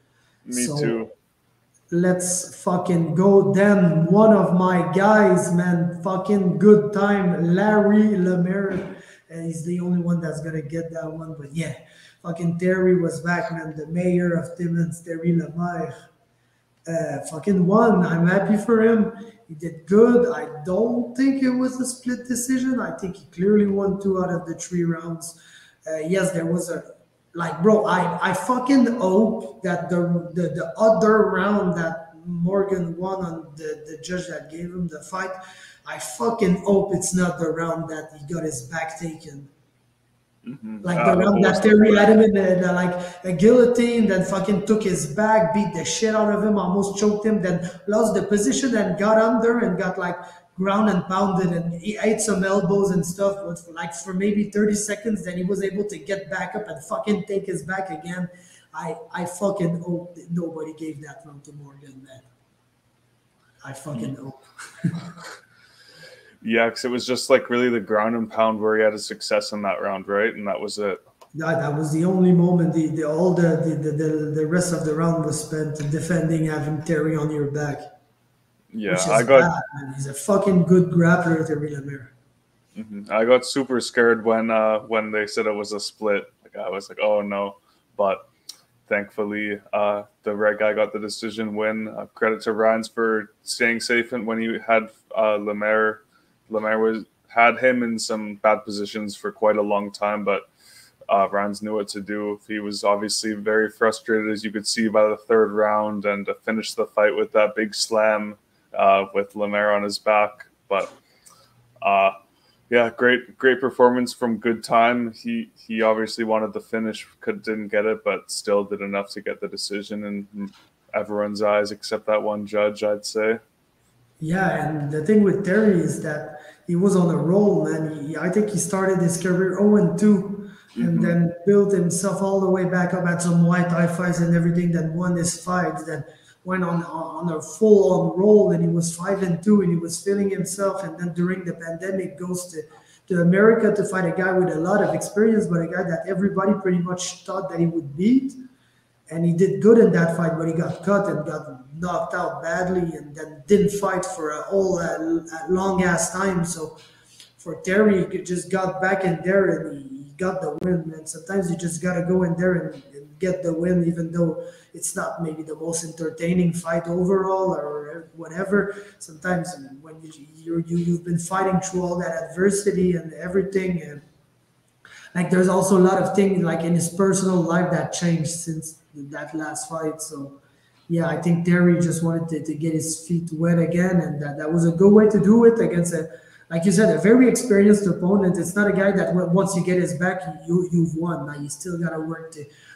Me too. Let's fucking go. Then one of my guys, man, fucking good time, Larry Lemaire. And he's the only one that's gonna get that one. But yeah, fucking Terry was back, man. The mayor of Timmins, Terry Lemaire. Fucking won. I'm happy for him. He did good. I don't think it was a split decision. I think he clearly won 2 out of the 3 rounds. Yes, there was bro, I fucking hope that the other round that Morgan won on the judge that gave him the fight, I fucking hope it's not the round that he got his back taken. Mm-hmm. Like the round that Terry had him in like a guillotine, then fucking took his back, beat the shit out of him, almost choked him, then lost the position and got under and got like ground and pounded, and he ate some elbows and stuff, but for maybe 30 seconds, then he was able to get back up and fucking take his back again. I fucking hope that nobody gave that round to Morgan, man. I fucking hope. Yeah, because it was just like really the ground and pound where he had his success in that round, right? And that was it. Yeah, that was the only moment. The rest of the round was spent defending, having Terry on your back. Yeah, I got. Bad, man. He's a fucking good grappler, Terry Lemaire. Mm-hmm. I got super scared when they said it was a split. Like I was like, oh no, but thankfully the red guy got the decision win. Credit to Ryan's for staying safe, and when he had Lemaire had him in some bad positions for quite a long time, but Ryan's knew what to do. He was obviously very frustrated, as you could see by the 3rd round, and to finish the fight with that big slam with Lemaire on his back. But yeah, great performance from Good Time. He obviously wanted the finish, didn't get it, but still did enough to get the decision in everyone's eyes except that one judge, I'd say. Yeah, and the thing with Terry is that he was on a roll, man. I think he started his career 0-2 and then built himself all the way back up, had some white eye fights and everything, then won his fights, then went on a full-on roll, and he was 5-2 and he was feeling himself, and then during the pandemic goes to America to fight a guy with a lot of experience, but a guy that everybody pretty much thought that he would beat. And he did good in that fight, but he got cut and got knocked out badly, and then didn't fight for a whole long ass time. So for Terry, he just got back in there and he got the win. And sometimes you just gotta go in there and get the win, even though it's not maybe the most entertaining fight overall or whatever. Sometimes when you've been fighting through all that adversity and everything, and like there's also a lot of things like in his personal life that changed since that last fight. So yeah, I think Terry just wanted to get his feet wet again, and that was a good way to do it against like you said, a very experienced opponent. It's not a guy that once you get his back, you've won. Now you still got to work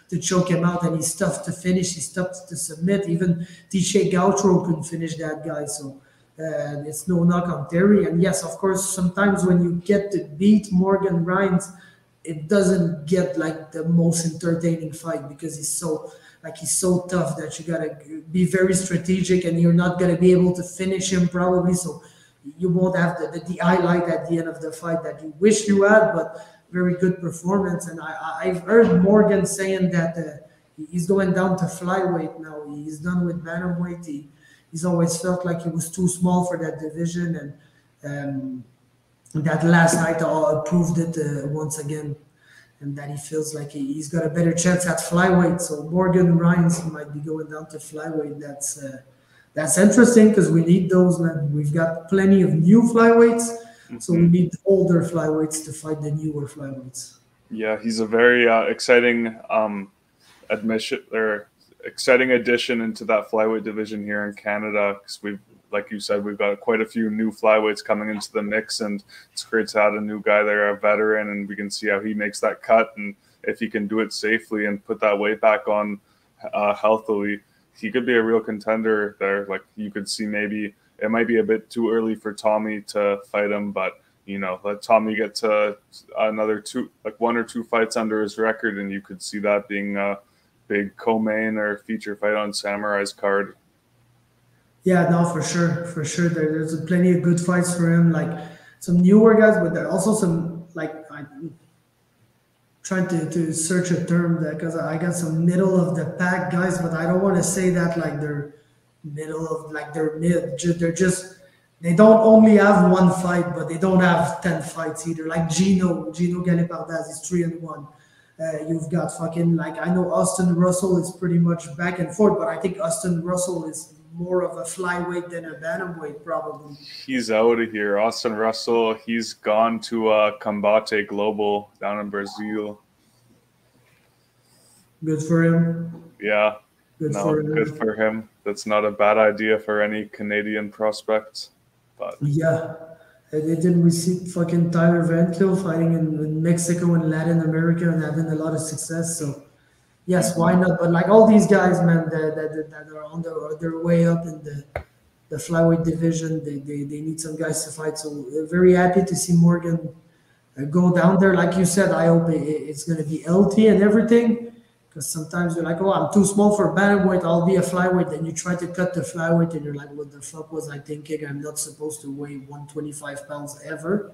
to choke him out, and he's tough to finish. He's tough to submit. Even T-Shea Gautreau couldn't finish that guy. So it's no knock on Terry. And yes, of course, sometimes when you get to beat Morgan Rines, it doesn't get like the most entertaining fight because he's so tough that you gotta be very strategic, and you're not gonna be able to finish him probably. So you won't have the highlight at the end of the fight that you wish you had, but very good performance. And I've heard Morgan saying that he's going down to flyweight now. He's done with bantamweight. He's always felt like he was too small for that division, and that last night proved it once again, and that he feels like he's got a better chance at flyweight. So Morgan Rines might be going down to flyweight. that's interesting because we need those, man. We've got plenty of new flyweights, so we need older flyweights to fight the newer flyweights. Yeah, he's a very exciting exciting addition into that flyweight division here in Canada, because we've, like you said, we've got quite a few new flyweights coming into the mix, and it's great to add a new guy there, a veteran, and we can see how he makes that cut, and if he can do it safely and put that weight back on healthily, he could be a real contender there. Like, you could see maybe it might be a bit too early for Tommy to fight him, but let Tommy get to another one or two fights under his record, and you could see that being a big co-main or feature fight on Samurai's card. Yeah, no, for sure. There's plenty of good fights for him. Like some newer guys, but there are also some, like, I'm trying to search a term because I got some middle of the pack guys, but I don't want to say that like they're middle of, like they're mid. They don't only have one fight, but they don't have 10 fights either. Like Gino Galipardaz is 3-1. You've got fucking, like, I know Austin Russell is pretty much back and forth, but I think Austin Russell is more of a flyweight than a bantamweight, probably. He's out of here. Austin Russell, he's gone to Combate Global down in Brazil. Good for him. Yeah. Good for him. That's not a bad idea for any Canadian prospects. But yeah. And then we see fucking Tyler Van Kill fighting in Mexico and Latin America and having a lot of success. So, yes, why not? But like all these guys, man, that are on their way up in the flyweight division, they need some guys to fight. So, very happy to see Morgan go down there. Like you said, I hope it's going to be healthy and everything. Because sometimes you're like, oh, I'm too small for bantamweight, I'll be a flyweight. Then you try to cut the flyweight and you're like, what the fuck was I thinking? I'm not supposed to weigh 125 pounds ever.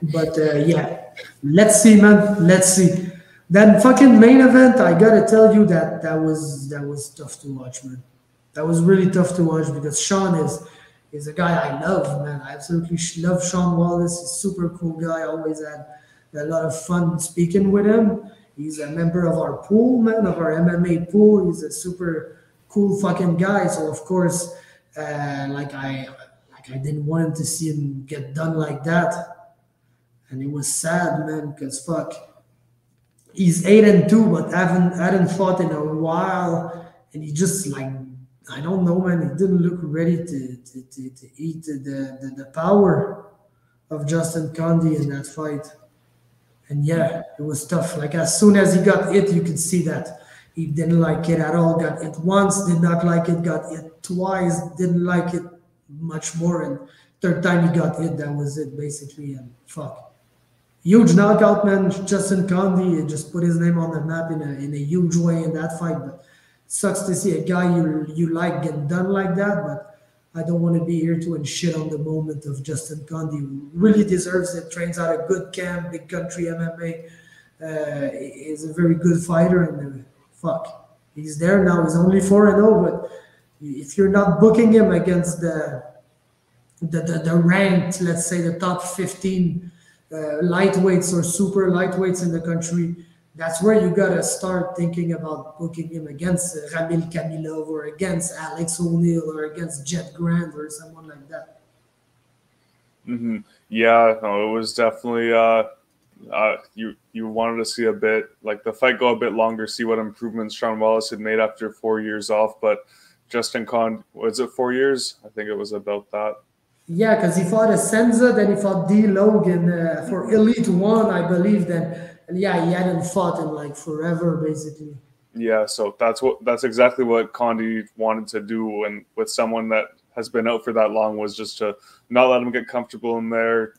But yeah, let's see, man. Let's see. Then fucking main event, I gotta tell you that was tough to watch, man. That was really tough to watch because Sean is a guy I love, man. I absolutely love Sean Wallace. He's a super cool guy. I always had a lot of fun speaking with him. He's a member of our pool, man, of our MMA pool. He's a super cool fucking guy. So of course, I didn't want him to see him get done like that, and it was sad, man, because fuck, he's 8-2, but hadn't fought in a while, and he just like, I don't know, man, he didn't look ready to eat the power of Justin Conde in that fight. And yeah, it was tough. Like as soon as he got hit, you could see that he didn't like it at all. Got hit once, did not like it. Got hit twice, didn't like it much more. And third time he got hit, that was it basically. And fuck, huge knockout, man. Justin Conde just put his name on the map in a huge way in that fight. But sucks to see a guy you like get done like that. But I don't want to be here to shit on the moment of Justin Conde, who really deserves it. Trains out a good camp, big country MMA. Is a very good fighter, and fuck, he's there now. He's only 4-0, but if you're not booking him against the ranked, let's say the top 15 lightweights or super lightweights in the country, that's where you gotta start thinking about booking him against Ramil Kamilov or against Alex O'Neill or against Jet Grant or someone like that. Mm-hmm. Yeah, no, it was definitely you wanted to see a bit, like, the fight go a bit longer, see what improvements Sean Wallace had made after 4 years off. But Justin Conde, was it 4 years? I think it was about that. Yeah, because he fought Asenza, then he fought D. Logan for Elite One, I believe. Then. And yeah, he hadn't fought in like forever, basically. Yeah, so that's exactly what Conde wanted to do, and with someone that has been out for that long, was just to not let him get comfortable in there,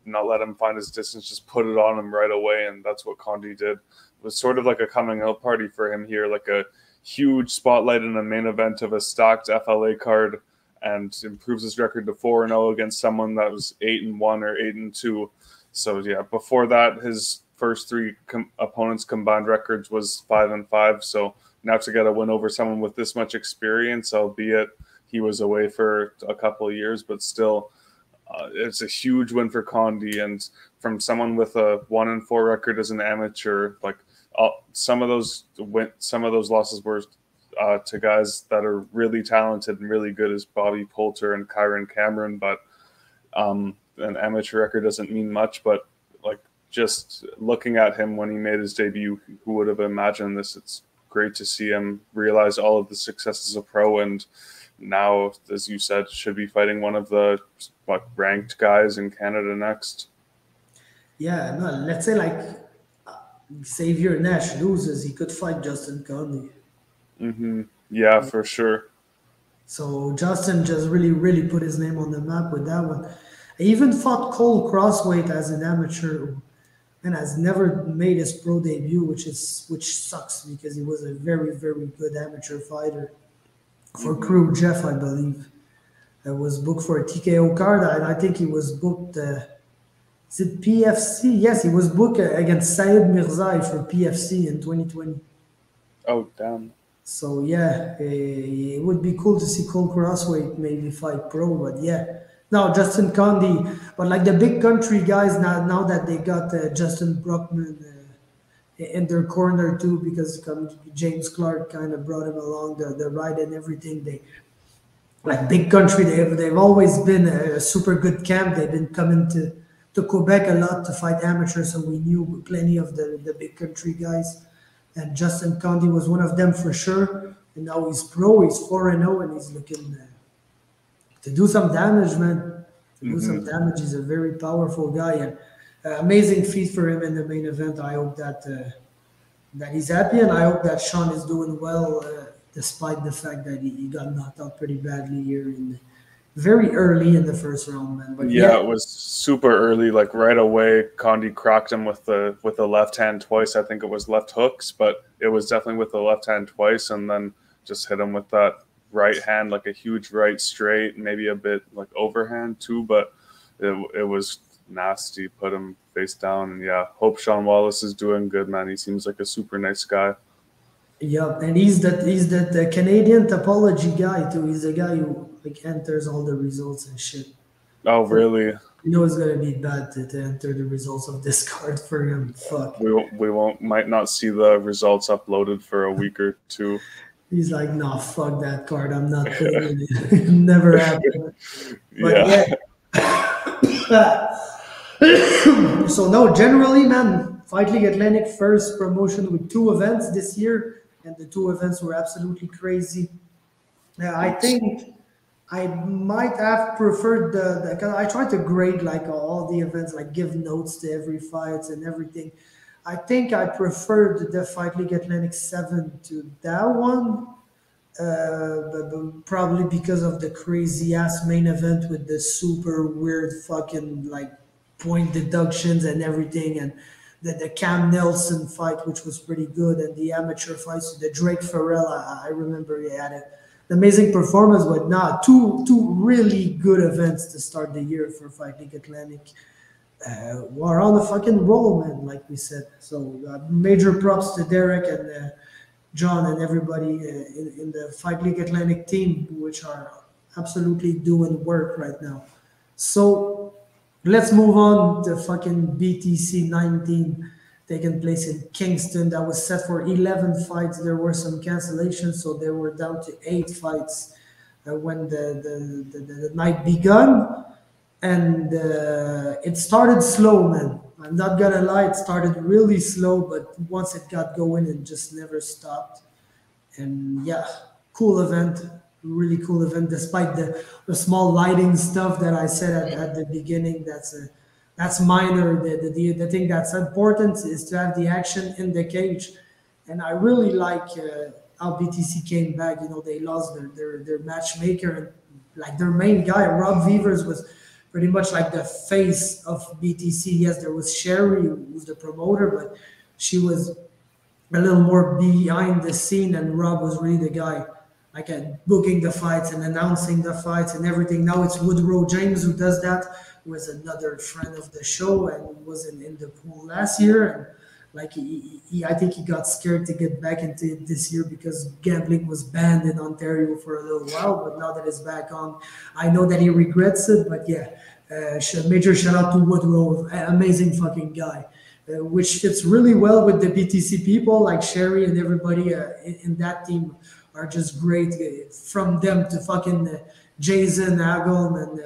not let him find his distance, just put it on him right away, and that's what Conde did. It was sort of like a coming out party for him here, like a huge spotlight in the main event of a stacked FLA card, and improves his record to 4-0 against someone that was 8-1 or 8-2. So yeah, before that, his first three opponents' combined records was 5-5. So now to get a win over someone with this much experience, albeit he was away for a couple of years, but still, it's a huge win for Conde. And from someone with a 1-4 record as an amateur, like some of those losses were to guys that are really talented and really good as Bobby Poulter and Kyron Cameron, but an amateur record doesn't mean much. But like just looking at him when he made his debut, who would have imagined this? It's great to see him realize all of the success as a pro, and now, as you said, should be fighting one of the ranked guys in Canada next. Yeah, no, let's say like Xavier Nash loses, he could fight Justin Conley. Mm-hmm. Yeah, for sure. So Justin just really put his name on the map with that one. He even fought Cole Crossweight as an amateur and has never made his pro debut, which sucks because he was a very good amateur fighter for Crew Jeff, I believe. That was booked for a TKO card, and I think he was booked. Is it PFC? Yes, he was booked against Saeed Mirzai for PFC in 2020. Oh, damn. So, yeah, it would be cool to see Cole Crossweight maybe fight pro, but yeah. No, Justin Conde, but like the big country guys, now that they got Justin Bruckman in their corner too, because James Clark kind of brought him along the ride and everything. They like big country, they've always been a super good camp. They've been coming to Quebec a lot to fight amateurs, so we knew plenty of the big country guys. And Justin Conde was one of them for sure. And now he's pro, he's 4-0, and he's looking to do some damage, man. To do some damage. He's a very powerful guy, and amazing feat for him in the main event. I hope that he's happy, and I hope that Sean is doing well, despite the fact that he got knocked out pretty badly here very early in the first round, man. But yeah, it was super early, like right away. Conde crocked him with the left hand twice. I think it was left hooks, but it was definitely with the left hand twice, and then just hit him with that right hand, like a huge right straight, maybe a bit like overhand too, but it was nasty. Put him face down, and yeah, hope Sean Wallace is doing good, man. He seems like a super nice guy. Yeah, and he's that Canadian topology guy too. He's the guy who like enters all the results and shit. Oh, really? You know it's gonna be bad to enter the results of this card for him. Fuck. We might not see the results uploaded for a week or two. He's like, nah, fuck that card. I'm not putting it in. It never happened. But yeah. So no, generally, man, Fight League Atlantic first promotion with 2 events this year, and the 2 events were absolutely crazy. I think I might have preferred because I tried to grade like all the events, like give notes to every fight and everything. I think I preferred the Fight League Atlantic 7 to that one, but probably because of the crazy ass main event with the super weird fucking like point deductions and everything, and the Cam Nelson fight, which was pretty good, and the amateur fights, the Drake Farrell. I remember he had an amazing performance, but two really good events to start the year for Fight League Atlantic. We're on the fucking roll, man, like we said. So major props to Derek and John and everybody in the Fight League Atlantic team, which are absolutely doing work right now. So let's move on to fucking BTC 19 taking place in Kingston. That was set for 11 fights. There were some cancellations, so they were down to 8 fights when the night begun. And it started slow, man. I'm not gonna lie, it started really slow, but once it got going, it just never stopped. And yeah, cool event, really cool event. Despite the small lighting stuff that I said at the beginning, that's minor. The thing that's important is to have the action in the cage. And I really like how BTC came back. You know, they lost their matchmaker, and like their main guy, Rob Vevers, was pretty much like the face of BTC. Yes, there was Sherry, who was the promoter, but she was a little more behind the scene, and Rob was really the guy, like booking the fights and announcing the fights and everything. Now it's Woodrow James who does that, who is another friend of the show and was in the pool last year. And like I think he got scared to get back into it this year because gambling was banned in Ontario for a little while. But now that it's back on, I know that he regrets it. But yeah, major shout out to Woodrow, amazing fucking guy. which fits really well with the BTC people, like Sherry and everybody in that team are just great. From them to fucking Jason Agel and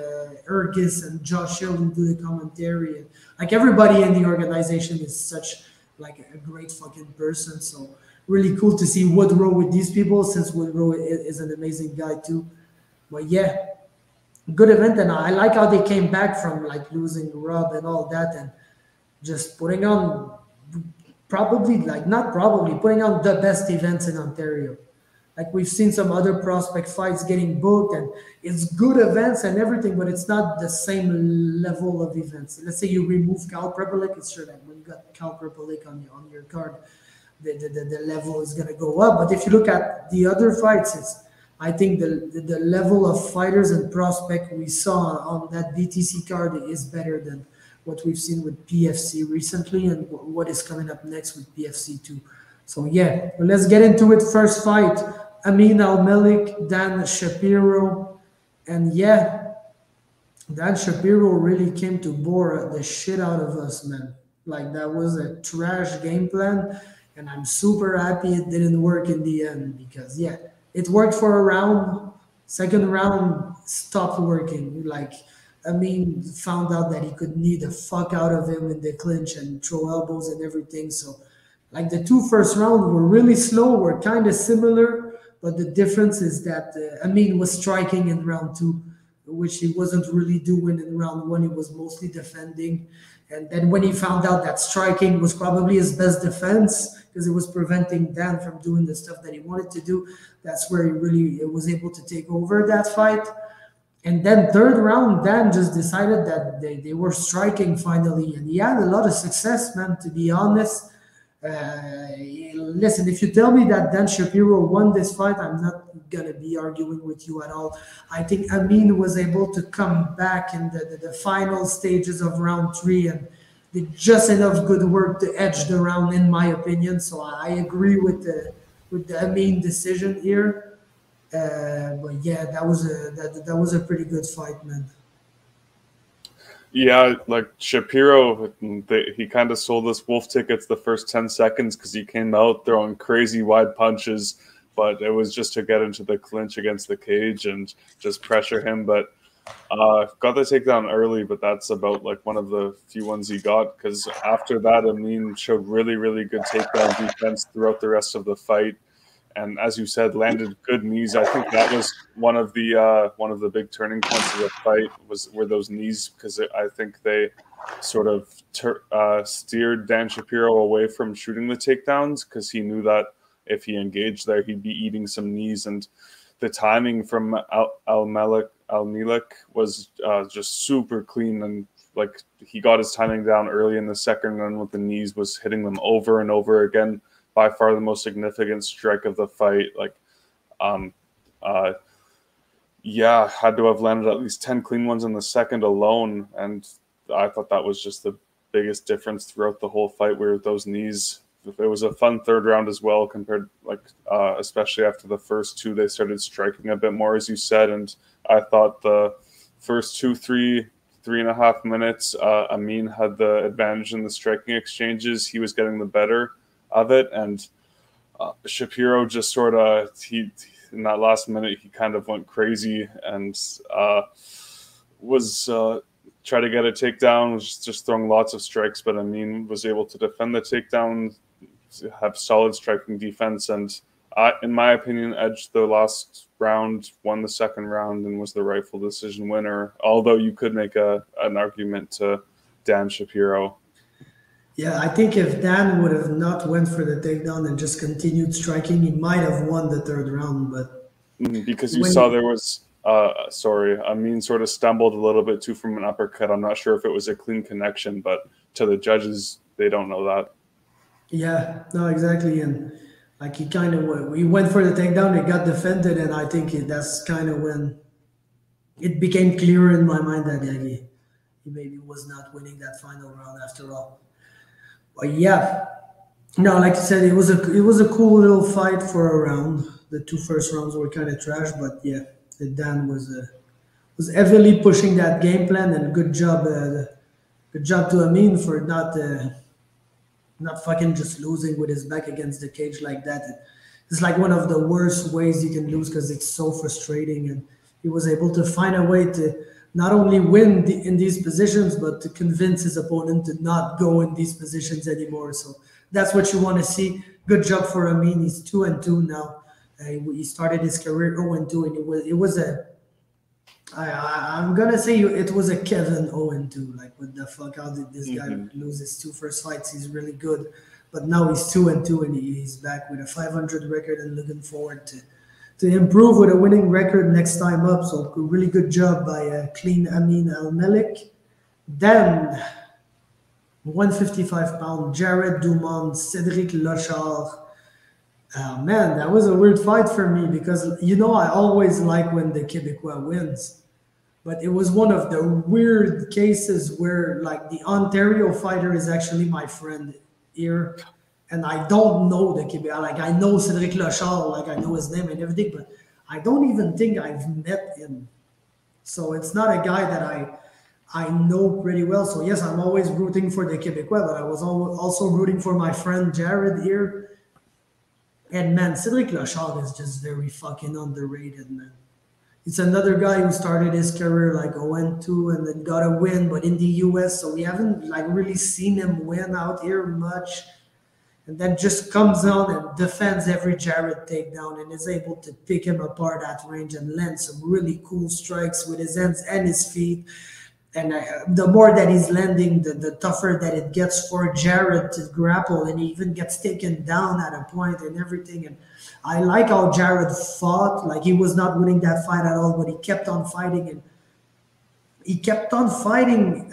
Ergis and Josh Hill who do the commentary. And, like everybody in the organization is such like a great fucking person. So really cool to see Woodrow with these people, since Woodrow is an amazing guy too. But yeah, good event, and I like how they came back from like losing Rob and all that, and just putting on putting on the best events in Ontario. Like we've seen some other prospect fights getting booked, and it's good events and everything, but it's not the same level of events. Let's say you remove Cal Prepelic, it's sure that when you got Cal Prepelic on your card, the level is gonna go up. But if you look at the other fights, I think the level of fighters and prospect we saw on that BTC card is better than what we've seen with PFC recently, and what is coming up next with PFC too. So yeah, let's get into it. First fight, Amin Al-Malik, Dan Shapiro. And yeah, Dan Shapiro really came to bore the shit out of us, man. Like that was a trash game plan, and I'm super happy it didn't work in the end, because yeah, it worked for a round. Second round stopped working. Like Amin found out that he could knee the fuck out of him in the clinch and throw elbows and everything. So like the two first rounds were really slow, were kind of similar, but the difference is that Amin was striking in round two, which he wasn't really doing in round one. He was mostly defending. And then when he found out that striking was probably his best defense, because it was preventing Dan from doing the stuff that he wanted to do, that's where he really was able to take over that fight. And then third round, Dan just decided that they were striking finally. And he had a lot of success, man, to be honest. Listen, if you tell me that Dan Shapiro won this fight, I'm not going to be arguing with you at all. I think Amin was able to come back in the final stages of round three and did just enough good work to edge the round, in my opinion. So I agree with the Amin decision here. But yeah, that was a pretty good fight, man. Yeah, like Shapiro, he kind of sold us wolf tickets the first 10 seconds because he came out throwing crazy wide punches, but it was just to get into the clinch against the cage and just pressure him. But got the takedown early, but that's about like one of the few ones he got, because after that, Amin showed really, really good takedown defense throughout the rest of the fight. And as you said, landed good knees. I think that was one of the big turning points of the fight were those knees, because I think they sort of steered Dan Shapiro away from shooting the takedowns, because he knew that if he engaged there, he'd be eating some knees. And the timing from Al-Malik was just super clean, and like he got his timing down early in the second, and with the knees was hitting them over and over again. By far the most significant strike of the fight. Like, had to have landed at least 10 clean ones in the second alone. And I thought that was just the biggest difference throughout the whole fight, where those knees, it was a fun third round as well, compared, like, especially after the first two, they started striking a bit more, as you said. And I thought the first 3.5 minutes, Amin had the advantage in the striking exchanges. He was getting the better of it, and Shapiro just sort of in that last minute he kind of went crazy and was try to get a takedown, was just throwing lots of strikes, but Amin was able to defend the takedown, have solid striking defense, and in my opinion edged the last round, won the second round, and was the rightful decision winner, although you could make an argument to Dan Shapiro. Yeah, I think if Dan would have not went for the takedown and just continued striking, he might have won the third round. But because you saw there was, Amin sort of stumbled a little bit too from an uppercut. I'm not sure if it was a clean connection, but to the judges, they don't know that. Yeah, no, exactly. And like he went for the takedown, it got defended, and I think that's kind of when it became clear in my mind that he maybe was not winning that final round after all. But yeah, no, like I said, it was a cool little fight for a round. The two first rounds were kind of trash, but yeah, Dan was heavily pushing that game plan, and good job to Amin for not not fucking just losing with his back against the cage like that. It's like one of the worst ways you can lose because it's so frustrating. And he was able to find a way to not only win in these positions, but to convince his opponent to not go in these positions anymore. So that's what you want to see. Good job for Amin. He's 2-2 now. He started his career 0-2, and it was a. I'm gonna say it was a Kevin 0-2. Like, what the fuck? How did this guy lose his two first fights? He's really good, but now he's 2-2, and he's back with a 500 record and looking forward to improve with a winning record next time up. So really good job by Clean Amin Al-Malik. Then 155-pound Jared Dumont, Cedric Lochard. Man, that was a weird fight for me because, I always like when the Québécois wins. But it was one of the weird cases where, like, the Ontario fighter is actually my friend here. And I don't know the Québécois. Like, I know Cedric Lochard, like, I know his name and everything, but I don't even think I've met him. So it's not a guy that I know pretty well. So, yes, I'm always rooting for the Québécois, but I was also rooting for my friend Jared here. And man, Cedric Lochard is just very fucking underrated, man. It's another guy who started his career like 0-2 and then got a win, but in the US, so we haven't like really seen him win out here much. And then just comes on and defends every Jared takedown and is able to pick him apart at range and land some really cool strikes with his hands and his feet. And the more that he's landing, the tougher that it gets for Jared to grapple, and he even gets taken down at a point and everything. And I like how Jared fought. Like, he was not winning that fight at all, but he kept on fighting. And he kept on fighting,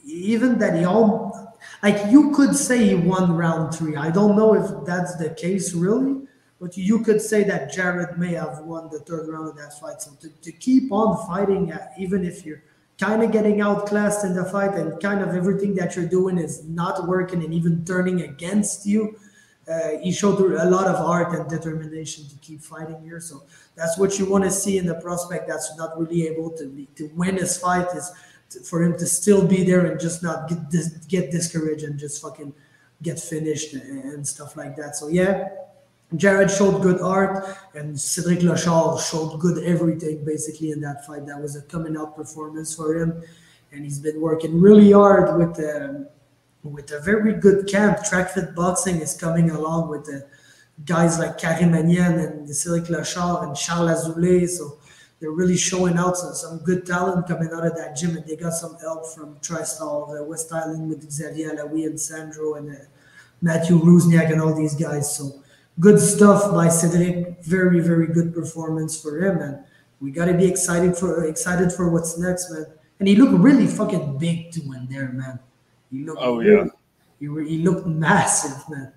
even that he all... Like, you could say he won round 3. I don't know if that's the case, really. But you could say that Jared may have won the 3rd round of that fight. So to keep on fighting, even if you're kind of getting outclassed in the fight and kind of everything that you're doing is not working and even turning against you, he showed a lot of heart and determination to keep fighting here. So that's what you want to see in the prospect that's not really able to win his fight, is for him to still be there and just not get discouraged and just fucking get finished and stuff like that. So yeah, Jared showed good art, and Cedric Lochard showed good everything basically in that fight. That was a coming out performance for him, and he's been working really hard with a very good camp. Track Fit Boxing is coming along with guys like Karim Agnan and Cedric Lochard and Charles Azoulay. So they're really showing out some good talent coming out of that gym, and they got some help from TriStar, the West Island with Xavier Alaoui and Sandro and Matthew Rusniak and all these guys. So good stuff by Cedric. Very, very good performance for him, and we got to be excited for what's next, man. And he looked really fucking big too in there, man. He looked he looked massive, man.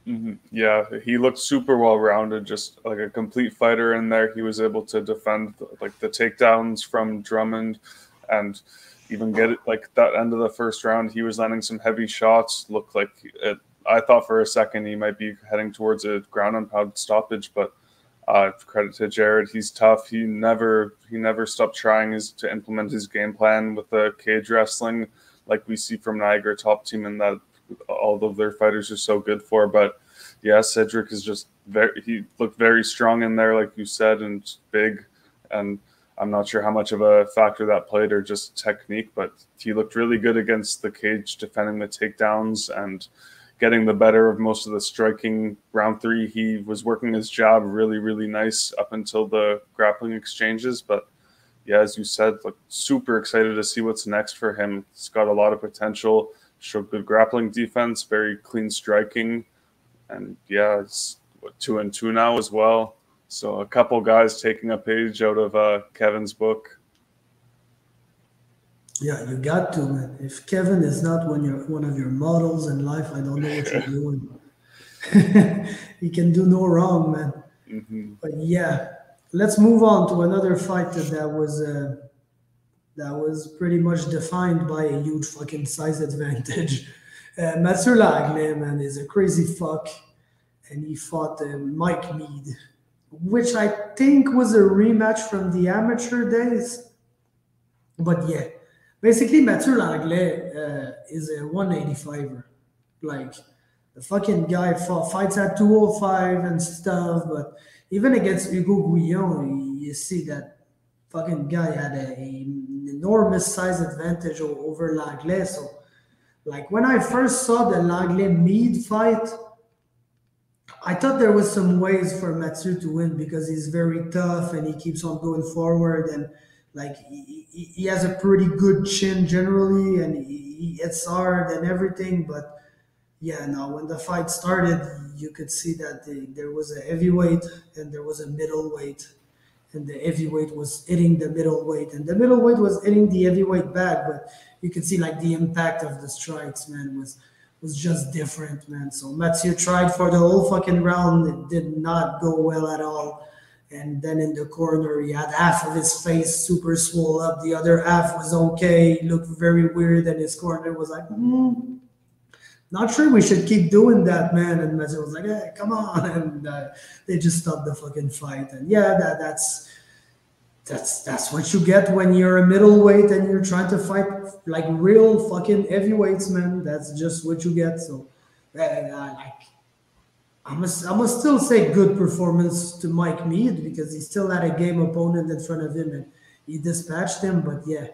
Mm-hmm. Yeah, he looked super well-rounded, just like a complete fighter in there. He was able to defend like the takedowns from Drummond and even get it like that end of the first round. He was landing some heavy shots. Looked like it. I thought for a second he might be heading towards a ground and pound stoppage, but credit to Jared. He's tough. He never stopped trying to implement his game plan with the cage wrestling, like we see from Niagara Top Team, and that all of their fighters are so good for. But yeah, Cedric is just he looked very strong in there, like you said, and big. And I'm not sure how much of a factor that played or just technique, but he looked really good against the cage, defending the takedowns and getting the better of most of the striking. Round 3, he was working his jab really, really nice up until the grappling exchanges. But yeah, as you said, like, super excited to see what's next for him. He's got a lot of potential, showed good grappling defense, very clean striking. And yeah, it's 2-2 now as well. So a couple guys taking a page out of Kevin's book. Yeah, you got to, man. If Kevin is not one of your models in life, I don't know what you're doing. He can do no wrong, man. Mm-hmm. But yeah, let's move on to another fight that was pretty much defined by a huge fucking size advantage. Mathieu Lagler, man, is a crazy fuck, and he fought Mike Mead, which I think was a rematch from the amateur days. But yeah. Basically, Mathieu Lagler is a 185er. Like, the fucking guy fights at 205 and stuff, but even against Hugo Guillon, you see that fucking guy had an enormous size advantage over Langlais. So, like, when I first saw the Langlais Mead fight, I thought there was some ways for Mathieu to win because he's very tough and he keeps on going forward, and like he has a pretty good chin generally, and he hits hard and everything. But yeah, no, when the fight started, you could see that there was a heavyweight and there was a middleweight, and the heavyweight was hitting the middleweight, and the middleweight was hitting the heavyweight back. But you could see like the impact of the strikes, man, was just different, man. So Mathieu tried for the whole fucking round. It did not go well at all. And then in the corner, he had half of his face super swole up. The other half was okay. He looked very weird, and his corner was like, not sure we should keep doing that, man. And Mathieu was like, hey, come on. And they just stopped the fucking fight. And yeah, that's what you get when you're a middleweight and you're trying to fight like real fucking heavyweights, man. That's just what you get. So, I must still say good performance to Mike Mead because he still had a game opponent in front of him and he dispatched him. But yeah,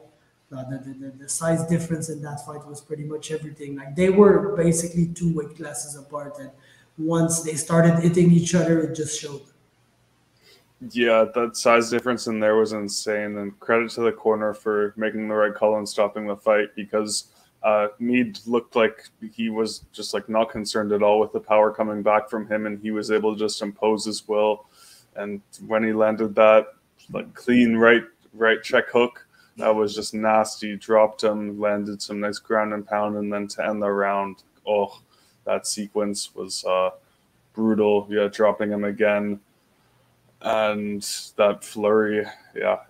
the size difference in that fight was pretty much everything. Like they were basically two weight classes apart, and once they started hitting each other, it just showed. Yeah, that size difference in there was insane, and credit to the corner for making the right call and stopping the fight because Mead looked like he was just like not concerned at all with the power coming back from him, and he was able to just impose his will. And when he landed that like clean right check hook, that was just nasty. Dropped him, landed some nice ground and pound, and then to end the round, oh, that sequence was brutal. Yeah, dropping him again. And that flurry, yeah.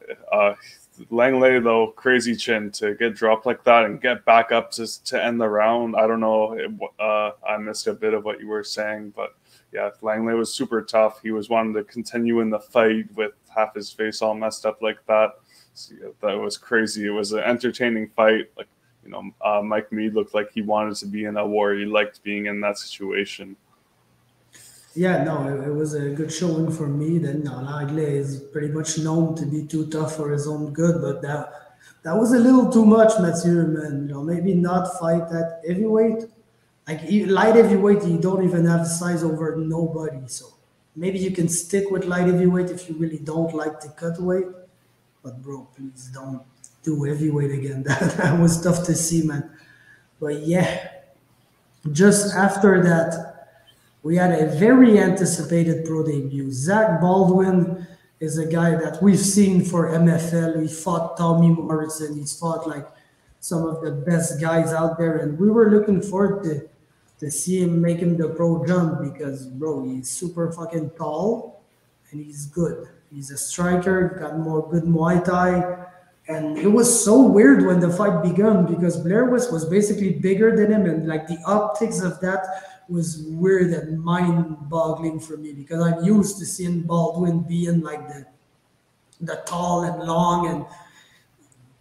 Langlais, though, crazy chin to get dropped like that and get back up to end the round. I don't know. I missed a bit of what you were saying, but yeah, Langlais was super tough. He was wanting to continue in the fight with half his face all messed up like that. So, yeah, that was crazy. It was an entertaining fight. Like, Mike Mead looked like he wanted to be in a war. He liked being in that situation. Yeah, no, it was a good showing for me. Then Langlais is pretty much known to be too tough for his own good, but that was a little too much, Mathieu, man. Maybe not fight at heavyweight. Like light heavyweight, you don't even have size over nobody. So maybe you can stick with light heavyweight if you really don't like the cut weight. But bro, please don't do heavyweight again. That was tough to see, man. But yeah, just after that, we had a very anticipated pro debut. Zach Baldwin is a guy that we've seen for MFL. He fought Tommy Morrison. He's fought like some of the best guys out there. And we were looking forward to see him make him the pro jump because, bro, he's super fucking tall and he's good. He's a striker, got more good Muay Thai. And it was so weird when the fight began because Blair West was basically bigger than him. And like the optics of that was weird and mind-boggling for me because I'm used to seeing Baldwin being like the tall and long and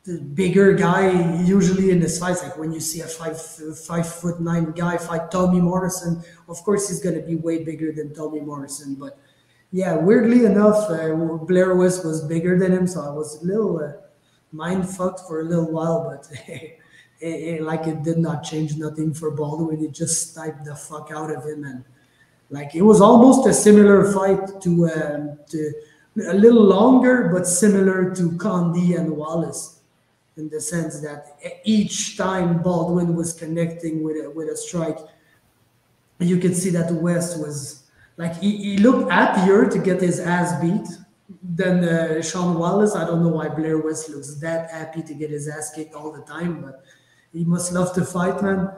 the bigger guy usually in his fights. Like when you see a 5'9" guy fight Tommy Morrison, of course he's gonna be way bigger than Tommy Morrison. But yeah, weirdly enough, Blair West was bigger than him, so I was a little mind fucked for a little while, but. It did not change nothing for Baldwin. It just sniped the fuck out of him, and like it was almost a similar fight to a little longer, but similar to Condi and Wallace, in the sense that each time Baldwin was connecting with a strike, you could see that West was like he looked happier to get his ass beat than Sean Wallace. I don't know why Blair West looks that happy to get his ass kicked all the time, but. He must love to fight, man.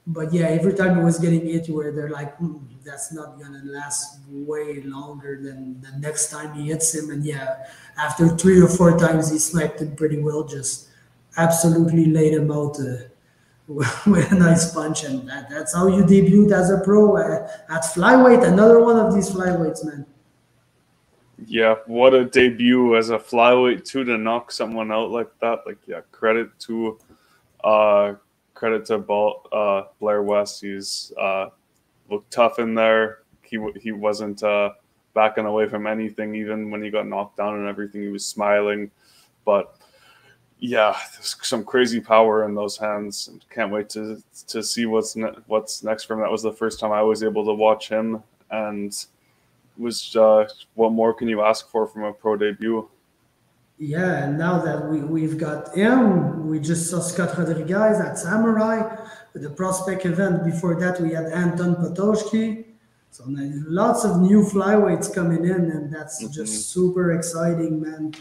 But yeah, every time he was getting hit, where they're like, that's not gonna last way longer than the next time he hits him. And yeah, after 3 or 4 times, he sniped him pretty well. Just absolutely laid him out with a nice punch. And that's how you debuted as a pro at flyweight. Another one of these flyweights, man. Yeah, what a debut as a flyweight too, to knock someone out like that. Like, yeah, credit to credit to Blair West. He's looked tough in there. He wasn't backing away from anything, even when he got knocked down and everything. He was smiling. But yeah, there's some crazy power in those hands. Can't wait to see what's next from him. That was the first time I was able to watch him, and was what more can you ask for from a pro debut? Yeah, and now that we've got him, we just saw Scott Rodriguez at Samurai. With the prospect event before that, we had Anton Potoshki. So lots of new flyweights coming in, and that's just super exciting, man.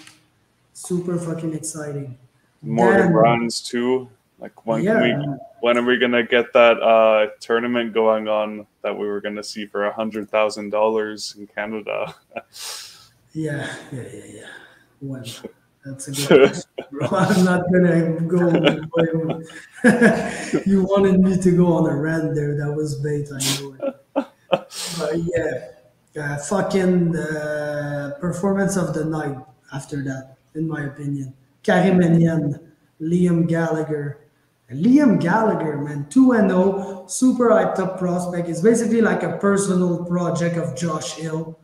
Super fucking exciting. Morgan Rans too. Like when are we gonna get that tournament going on that we were gonna see for $100,000 in Canada? Yeah. Well, that's a good question, bro. I'm not gonna go. You wanted me to go on a rant there. That was bait, I know it. But yeah, fucking performance of the night after that, in my opinion. Karim Enyan, Liam Gallagher. Liam Gallagher, man, 2-0, super hyped up prospect. It's basically like a personal project of Josh Hill.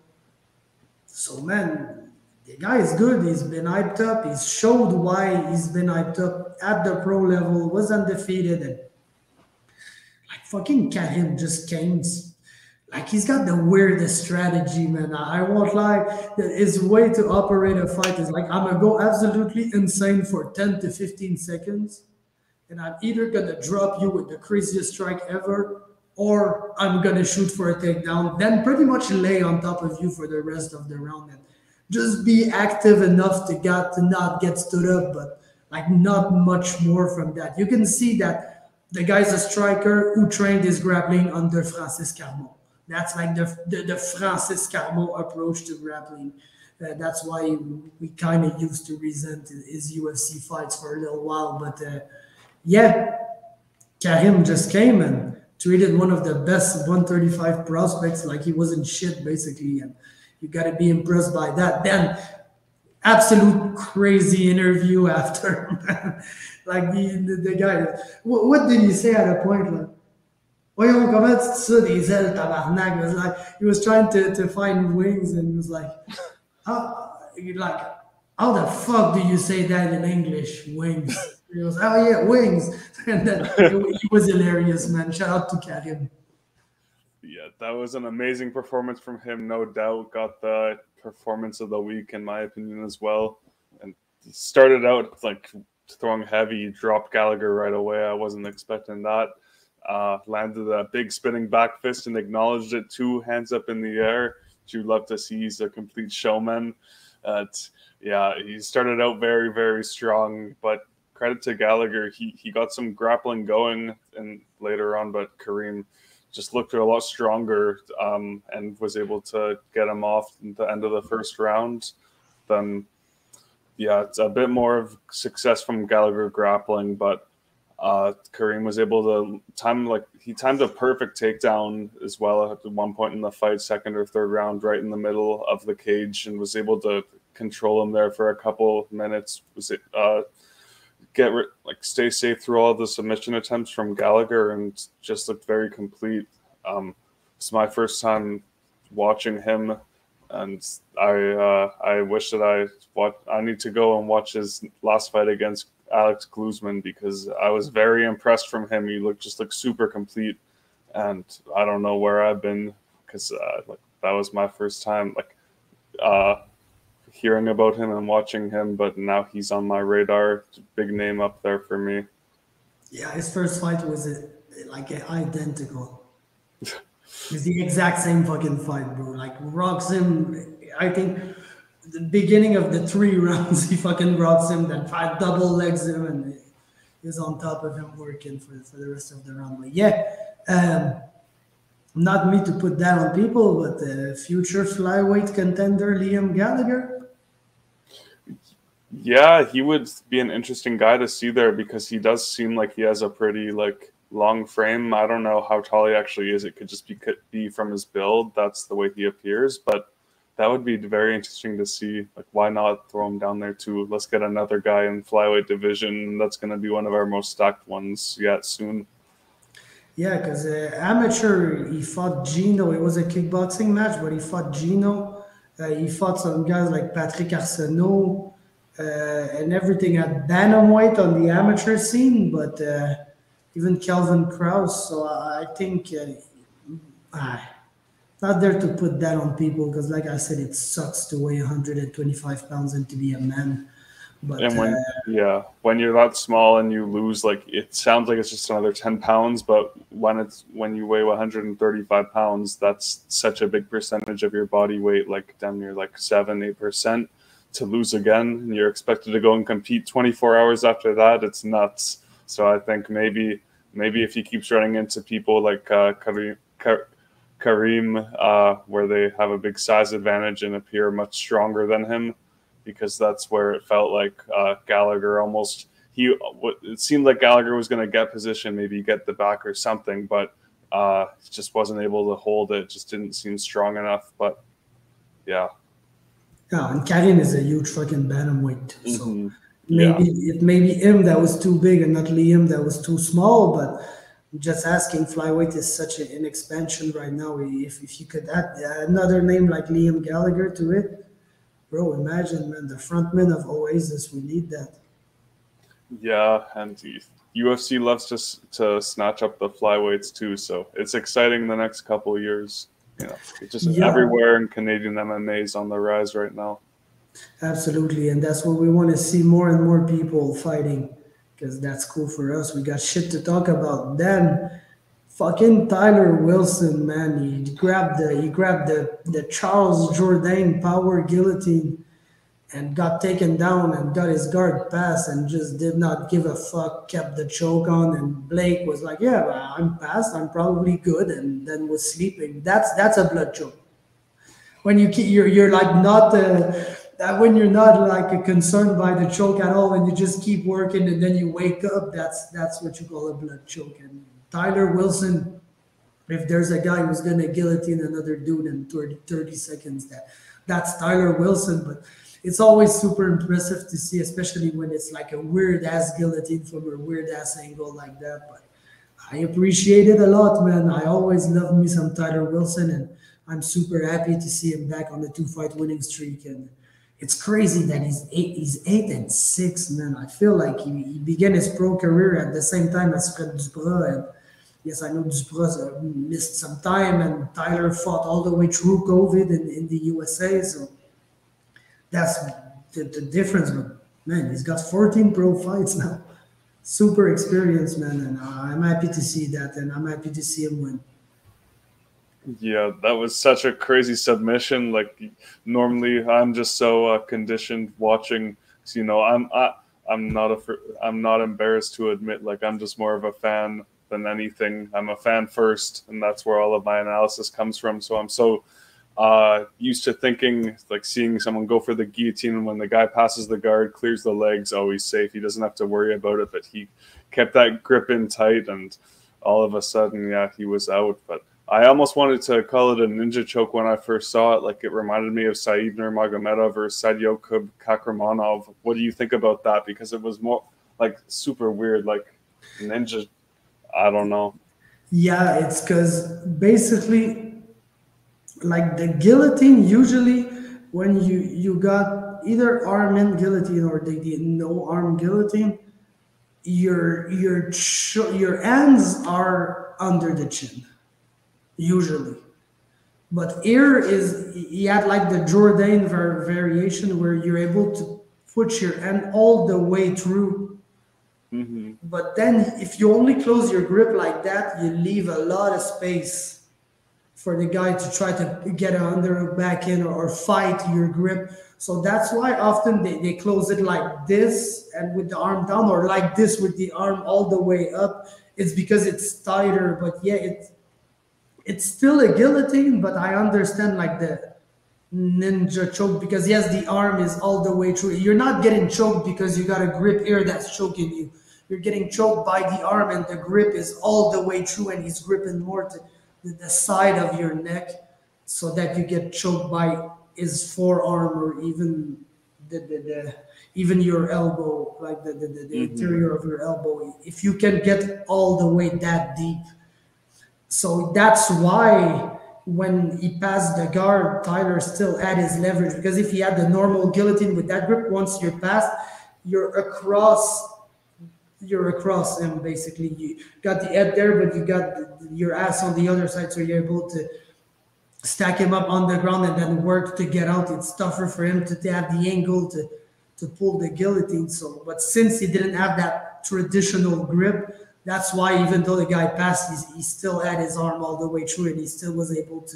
So, man, the guy is good. He's been hyped up. He's showed why he's been hyped up at the pro level, was undefeated. And like fucking Karim just came. Like he's got the weirdest strategy, man. I won't lie. His way to operate a fight is like, I'm going to go absolutely insane for 10 to 15 seconds. And I'm either going to drop you with the craziest strike ever, or I'm going to shoot for a takedown, then pretty much lay on top of you for the rest of the round. And just be active enough to not get stood up, but like not much more from that. You can see that the guy's a striker who trained his grappling under Francis Carmon. That's like the Francis Carmon approach to grappling. That's why we kind of used to resent his UFC fights for a little while. But yeah, Karim just came and treated one of the best 135 prospects like he wasn't shit, basically. And you got to be impressed by that. Then, absolute crazy interview after. Like the guy, what did he say at a point? Like, voyons, comment tu dis ça, des ailes, tabarnak? It was like, he was trying to find wings, and he was like, how the fuck do you say that in English? Wings. He was, oh yeah, wings. And then it was hilarious, man. Shout out to Karim. Yeah, that was an amazing performance from him, no doubt. Got the performance of the week, in my opinion, as well. And started out like throwing heavy, dropped Gallagher right away. I wasn't expecting that. Landed a big spinning back fist and acknowledged it, 2 hands up in the air. Which you'd love to see. He's a complete showman. Yeah, he started out very, very strong, but credit to Gallagher. He got some grappling going and later on, but Karim just looked a lot stronger and was able to get him off at the end of the first round. Then, yeah, it's a bit more of success from Gallagher grappling, but Karim was able to timed a perfect takedown as well at one point in the fight, second or third round, right in the middle of the cage, and was able to control him there for a couple minutes. Was it stay safe through all the submission attempts from Gallagher and just looked very complete. It's my first time watching him, and I wish that I need to go and watch his last fight against Alex Glusman, because I was very impressed from him. He looked super complete, and I don't know where I've been, because that was my first time hearing about him and watching him, but now he's on my radar. Big name up there for me. Yeah, his first fight was identical. It's the exact same fucking fight, bro. Like, rocks him. I think the beginning of the 3 rounds, he fucking rocks him, then 5 double legs him, and he's on top of him working for the rest of the round. But yeah, not me to put that on people, but future flyweight contender Liam Gallagher. Yeah, he would be an interesting guy to see there, because he does seem like he has a pretty long frame. I don't know how tall he actually is. It could just be from his build. That's the way he appears. But that would be very interesting to see. Like, why not throw him down there too? Let's get another guy in flyweight division. That's going to be one of our most stacked ones yet soon. Yeah, because amateur, he fought Gino. It was a kickboxing match, but he fought Gino. He fought some guys like Patrick Arsenault and everything at bantamweight on the amateur scene, but even Kelvin Krause. So I think not there to put that on people because, like I said, it sucks to weigh 125 pounds and to be a man. But and when you're that small and you lose, like, it sounds like it's just another 10 pounds, but when you weigh 135 pounds, that's such a big percentage of your body weight, like damn near like 7-8%, to lose again, and you're expected to go and compete 24 hours after that. It's nuts. So I think maybe if he keeps running into people like Kareem, where they have a big size advantage and appear much stronger than him, because that's where it felt like Gallagher almost it seemed like Gallagher was going to get position, maybe get the back or something, but just wasn't able to hold it. Just didn't seem strong enough. But yeah. Yeah, and Karim is a huge fucking bantamweight. So Mm-hmm. it may be him that was too big and not Liam that was too small, but just asking, flyweight is such an expansion right now. If you could add another name like Liam Gallagher to it, bro, imagine, man, the frontman of Oasis, we need that. Yeah, and UFC loves to snatch up the flyweights too, so it's exciting the next couple of years. It's just everywhere, and Canadian MMA is on the rise right now. Absolutely, and that's what we want to see, more and more people fighting, because that's cool for us. We got shit to talk about. Then fucking Tyler Wilson, man, he grabbed the Charles Jourdain power guillotine and got taken down and got his guard passed and just did not give a fuck, kept the choke on, and Blake was like, yeah, well, I'm passed, I'm probably good, and then was sleeping. That's a blood choke. When you're like not when you're not like concerned by the choke at all and you just keep working and then you wake up, that's what you call a blood choke. And Tyler Wilson, if there's a guy who's gonna guillotine another dude in 30 seconds, that's Tyler Wilson. But it's always super impressive to see, especially when it's like a weird ass guillotine from a weird ass angle like that. But I appreciate it a lot, man. I always love me some Tyler Wilson, and I'm super happy to see him back on the 2-fight winning streak. And it's crazy that he's 8-6, man. I feel like he began his pro career at the same time as Fred Duprat. And yes, I know Duprat missed some time, and Tyler fought all the way through COVID in the USA. So that's the difference. But man, he's got 14 pro fights now. Super experienced, man. And I'm happy to see that, and I'm happy to see him win. Yeah, that was such a crazy submission. Like, normally I'm just so conditioned watching. I'm not embarrassed to admit, like, I'm just more of a fan than anything. I'm a fan first, and that's where all of my analysis comes from. So I'm so used to thinking, like, seeing someone go for the guillotine, and when the guy passes the guard, clears the legs, oh, he's safe. He doesn't have to worry about it. But he kept that grip in tight, and all of a sudden, yeah, he was out. But I almost wanted to call it a ninja choke when I first saw it. Like, it reminded me of Said Nurmagomedov or Sadyokub Kakramanov. What do you think about that? Because it was more like super weird, like ninja. I don't know. Yeah, it's because basically, like the guillotine, usually when you got either arm in guillotine or the no arm guillotine, your hands are under the chin. Usually, but here he had like the Jourdain variation where you're able to put your hand all the way through. Mm-hmm. But then if you only close your grip like that, you leave a lot of space for the guy to try to get under back in or fight your grip. So that's why often they close it like this and with the arm down, or like this with the arm all the way up. It's because it's tighter. But yeah, it's still a guillotine, but I understand like the ninja choke, because yes, the arm is all the way through. You're not getting choked because you got a grip here that's choking you. You're getting choked by the arm, and the grip is all the way through, and he's gripping more to the side of your neck, so that you get choked by his forearm or even even your elbow, like the interior of your elbow, if you can get all the way that deep. So that's why when he passed the guard, Tyler still had his leverage, because if he had the normal guillotine with that grip, once you're past, you're across him basically. You got the head there, but you got your ass on the other side, so you're able to stack him up on the ground and then work to get out. It's tougher for him to have the angle to pull the guillotine. So, but since he didn't have that traditional grip, that's why even though the guy passed, he still had his arm all the way through, and he still was able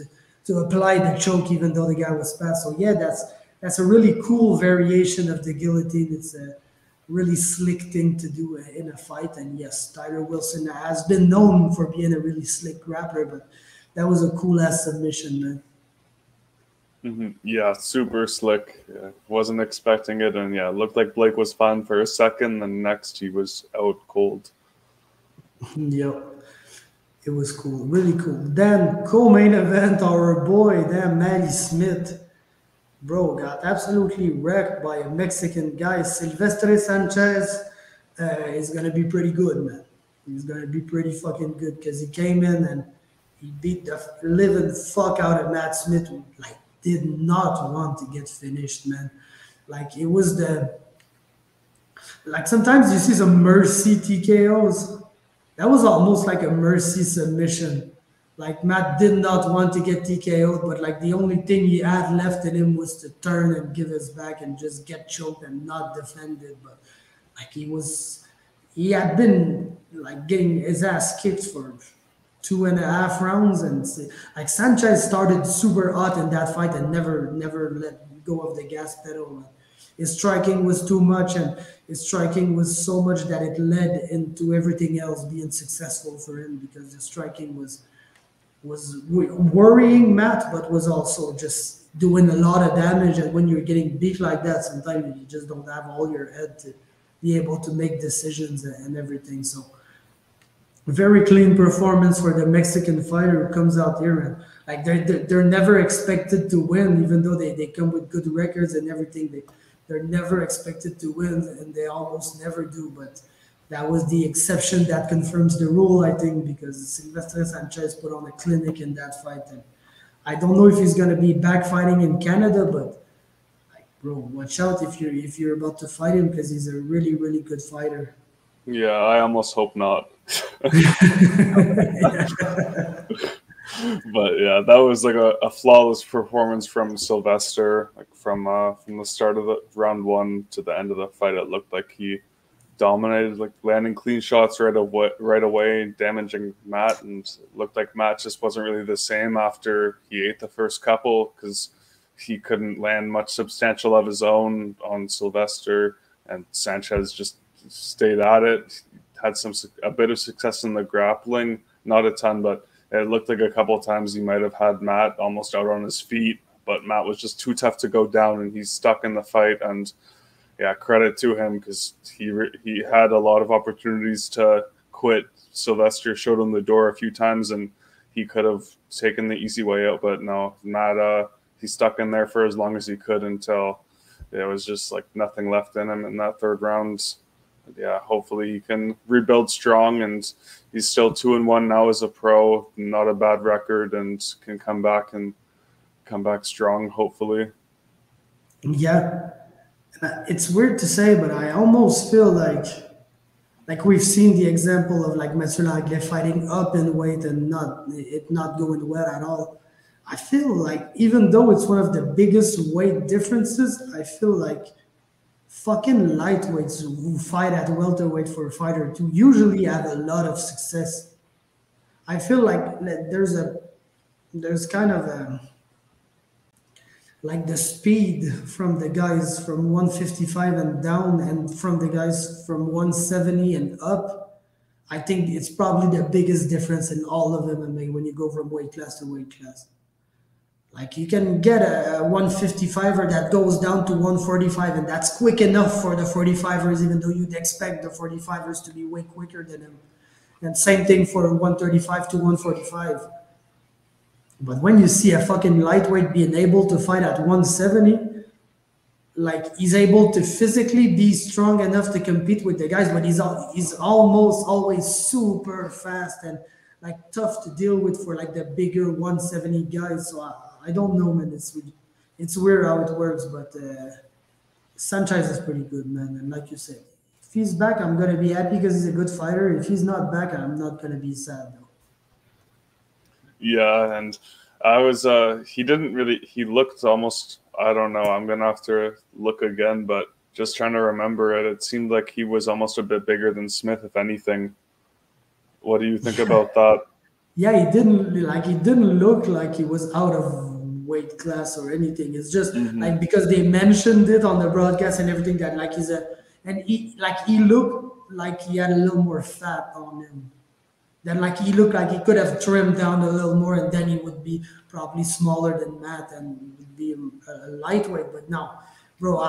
to apply the choke even though the guy was passed. So yeah, that's a really cool variation of the guillotine. It's a really slick thing to do in a fight. And yes, Tyler Wilson has been known for being a really slick grappler, but that was a cool ass submission, man. Yeah, super slick. Yeah, wasn't expecting it, and yeah, it looked like Blake was fine for a second, and next he was out cold. Yep, it was cool, really cool. Then co-main event, our boy, Matty Smith, bro, got absolutely wrecked by a Mexican guy. Silvestre Sanchez is gonna be pretty good, man. He's gonna be pretty fucking good because he came in and he beat the living fuck out of Matt Smith, who like did not want to get finished, man. Like it was like sometimes you see some mercy TKOs. That was almost like a mercy submission. Like Matt did not want to get TKO'd, but like the only thing he had left in him was to turn and give his back and just get choked and not defend it. But like he had been like getting his ass kicked for 2.5 rounds, and like Sanchez started super hot in that fight and never let go of the gas pedal. His striking was too much, and his striking was so much that it led into everything else being successful for him, because the striking was worrying Matt, but was also just doing a lot of damage. And when you're getting beat like that, sometimes you just don't have all your head to be able to make decisions and everything. So very clean performance for the Mexican fighter who comes out here, and like they're never expected to win, even though they come with good records and everything. They're never expected to win, and they almost never do. But that was the exception that confirms the rule, I think, because Silvestre Sanchez put on a clinic in that fight. And I don't know if he's going to be back fighting in Canada, but like, bro, watch out if you're about to fight him, because he's a really, really good fighter. Yeah, I almost hope not. But yeah, that was like a flawless performance from Sylvester. Like from the start of the round 1 to the end of the fight, it looked like he dominated, like landing clean shots right away, damaging Matt, and it looked like Matt just wasn't really the same after he ate the first couple, because he couldn't land much substantial of his own on Sylvester, and Sanchez just stayed at it. Had a bit of success in the grappling, not a ton, but it looked like a couple of times he might have had Matt almost out on his feet, but Matt was just too tough to go down, and he's stuck in the fight. And yeah, credit to him, because he had a lot of opportunities to quit. Sylvester showed him the door a few times, and he could have taken the easy way out, but no, Matt, he stuck in there for as long as he could until there was just like nothing left in him in that third round. Yeah, hopefully he can rebuild strong, and he's still 2-1 now as a pro, not a bad record, and can come back strong, hopefully. Yeah, it's weird to say, but I almost feel like we've seen the example of like Matsunagle fighting up in weight and not going well at all. I feel like even though it's one of the biggest weight differences, I feel like fucking lightweights who fight at welterweight for a fighter to usually have a lot of success. I feel like there's kind of a like the speed from the guys from 155 and down, and from the guys from 170 and up. I think it's probably the biggest difference in all of MMA when you go from weight class to weight class. Like you can get a 155er that goes down to 145, and that's quick enough for the 45ers, even though you'd expect the 45ers to be way quicker than him. And same thing for 135 to 145. But when you see a fucking lightweight being able to fight at 170, like he's able to physically be strong enough to compete with the guys, but he's almost always super fast and like tough to deal with for like the bigger 170 guys. So I don't know, man. It's weird how it works, but Sanchez is pretty good, man. And like you said, if he's back, I'm gonna be happy because he's a good fighter. If he's not back, I'm not gonna be sad though. Yeah, and I was he didn't really he looked almost I don't know, I'm gonna have to look again, but just trying to remember it, it seemed like he was almost a bit bigger than Smith, if anything. What do you think about that? Yeah, he didn't look like he was out of weight class or anything. It's just like because they mentioned it on the broadcast and everything that like he looked like he had a little more fat on him. Then like he looked like he could have trimmed down a little more and then he would be probably smaller than Matt and would be a lightweight. But now, bro,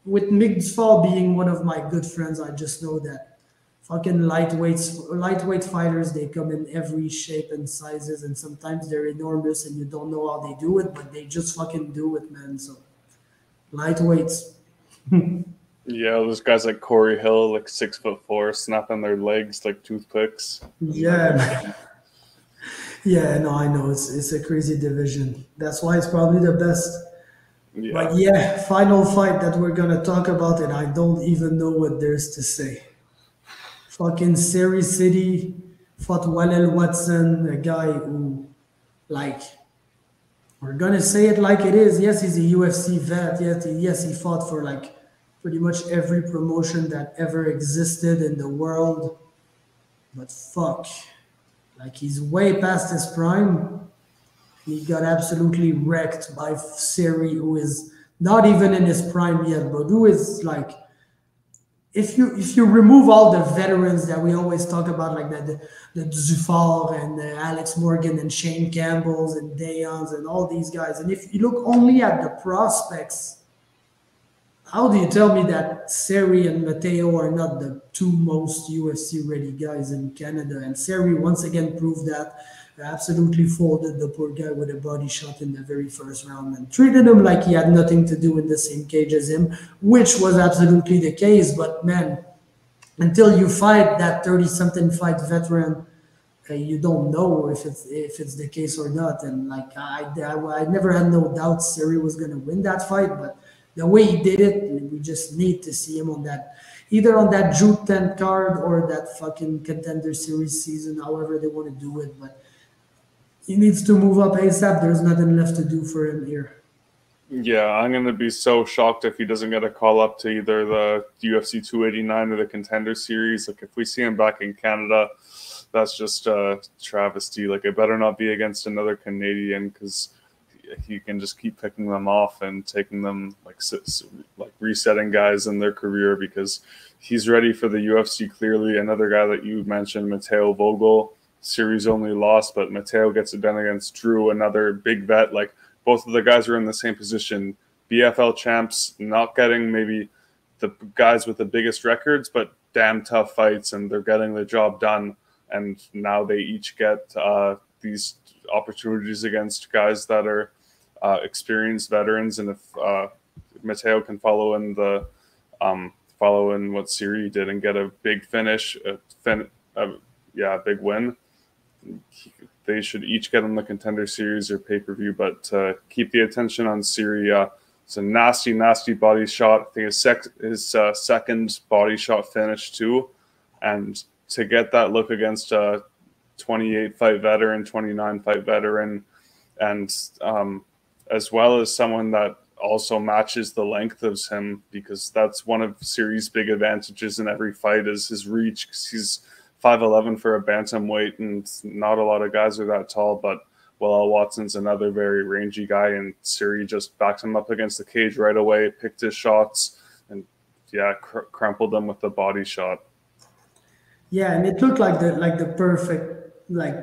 with Mig's Fall being one of my good friends, I just know that fucking lightweight fighters, they come in every shape and sizes, and sometimes they're enormous and you don't know how they do it, but they just fucking do it, man. So lightweights. Yeah, those guys like Corey Hill, like 6'4", snapping their legs like toothpicks. Yeah, man. Yeah, no, I know it's a crazy division. That's why it's probably the best. Yeah. But yeah, final fight that we're gonna talk about, and I don't even know what there's to say. Fucking Siri City fought Walel Watson, a guy who, like, we're gonna say it like it is. Yes, he's a UFC vet. Yes, he fought for like pretty much every promotion that ever existed in the world. But fuck, like he's way past his prime. He got absolutely wrecked by Siri, who is not even in his prime yet, but who is like, if you remove all the veterans that we always talk about, like the Zufar and Alex Morgan and Shane Campbells and Dayons and all these guys, and if you look only at the prospects, how do you tell me that Seri and Mateo are not the two most UFC ready guys in Canada? And Seri once again proved that. Absolutely folded the poor guy with a body shot in the very first round and treated him like he had nothing to do in the same cage as him, which was absolutely the case. But man, until you fight that 30-something fight veteran, you don't know if it's the case or not. And like I never had no doubt Siri was gonna win that fight, but the way he did it, we just need to see him on that, either on that June 10th card or that fucking Contender Series season, however they want to do it. But he needs to move up ASAP. There's nothing left to do for him here. Yeah, I'm going to be so shocked if he doesn't get a call up to either the UFC 289 or the Contender Series. Like, if we see him back in Canada, that's just a travesty. Like, it better not be against another Canadian, because he can just keep picking them off and taking them, like resetting guys in their career, because he's ready for the UFC. Clearly, another guy that you mentioned, Mateo Vogel, series only lost, but Mateo gets it done against Drew, another big vet. Like, both of the guys are in the same position. BFL champs, not getting maybe the guys with the biggest records, but damn tough fights, and they're getting the job done. And now they each get these opportunities against guys that are experienced veterans. And if Mateo can follow in what Siri did and get a big finish, big win, they should each get on the Contender Series or pay-per-view. But keep the attention on Siri. It's a nasty, nasty body shot. I think his second body shot finish too. And to get that look against a 28-fight veteran, 29-fight veteran, and as well as someone that also matches the length of him, because that's one of Siri's big advantages in every fight is his reach, because he's 5'11" for a bantamweight, and not a lot of guys are that tall. But Will Watson's another very rangy guy, and Siri just backed him up against the cage right away, picked his shots, and crumpled them with the body shot. Yeah, and it looked like the perfect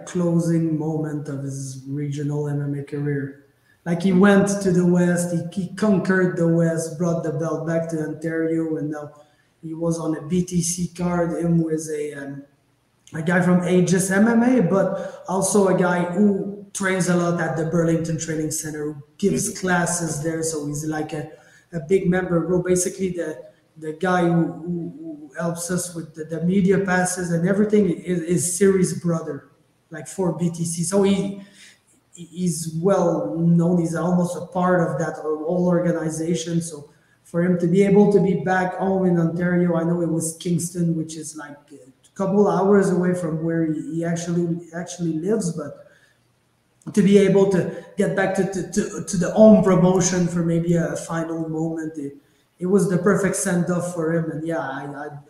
closing moment of his regional MMA career. Like, he went to the West, he conquered the West, brought the belt back to Ontario, and now he was on a BTC card. Him was a guy from Aegis MMA, but also a guy who trains a lot at the Burlington Training Center, gives classes there, so he's like a big member, bro. Basically, the guy who helps us with the media passes and everything is Siri's brother, like for BTC. So he's well known. He's almost a part of that whole organization. So for him to be able to be back home in Ontario, I know it was Kingston, which is like a couple hours away from where he actually lives, but to be able to get back to the home promotion for maybe a final moment, it was the perfect send off for him. And yeah,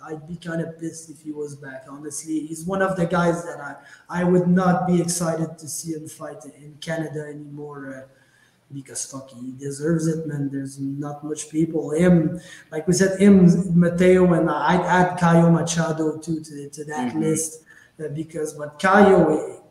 I'd be kind of pissed if he was back. Honestly, he's one of the guys that I would not be excited to see him fight in Canada anymore. Because fuck, he deserves it, man. There's not much people. Him, like we said, Mateo, and I'd add Caio Machado too to that list, but Caio,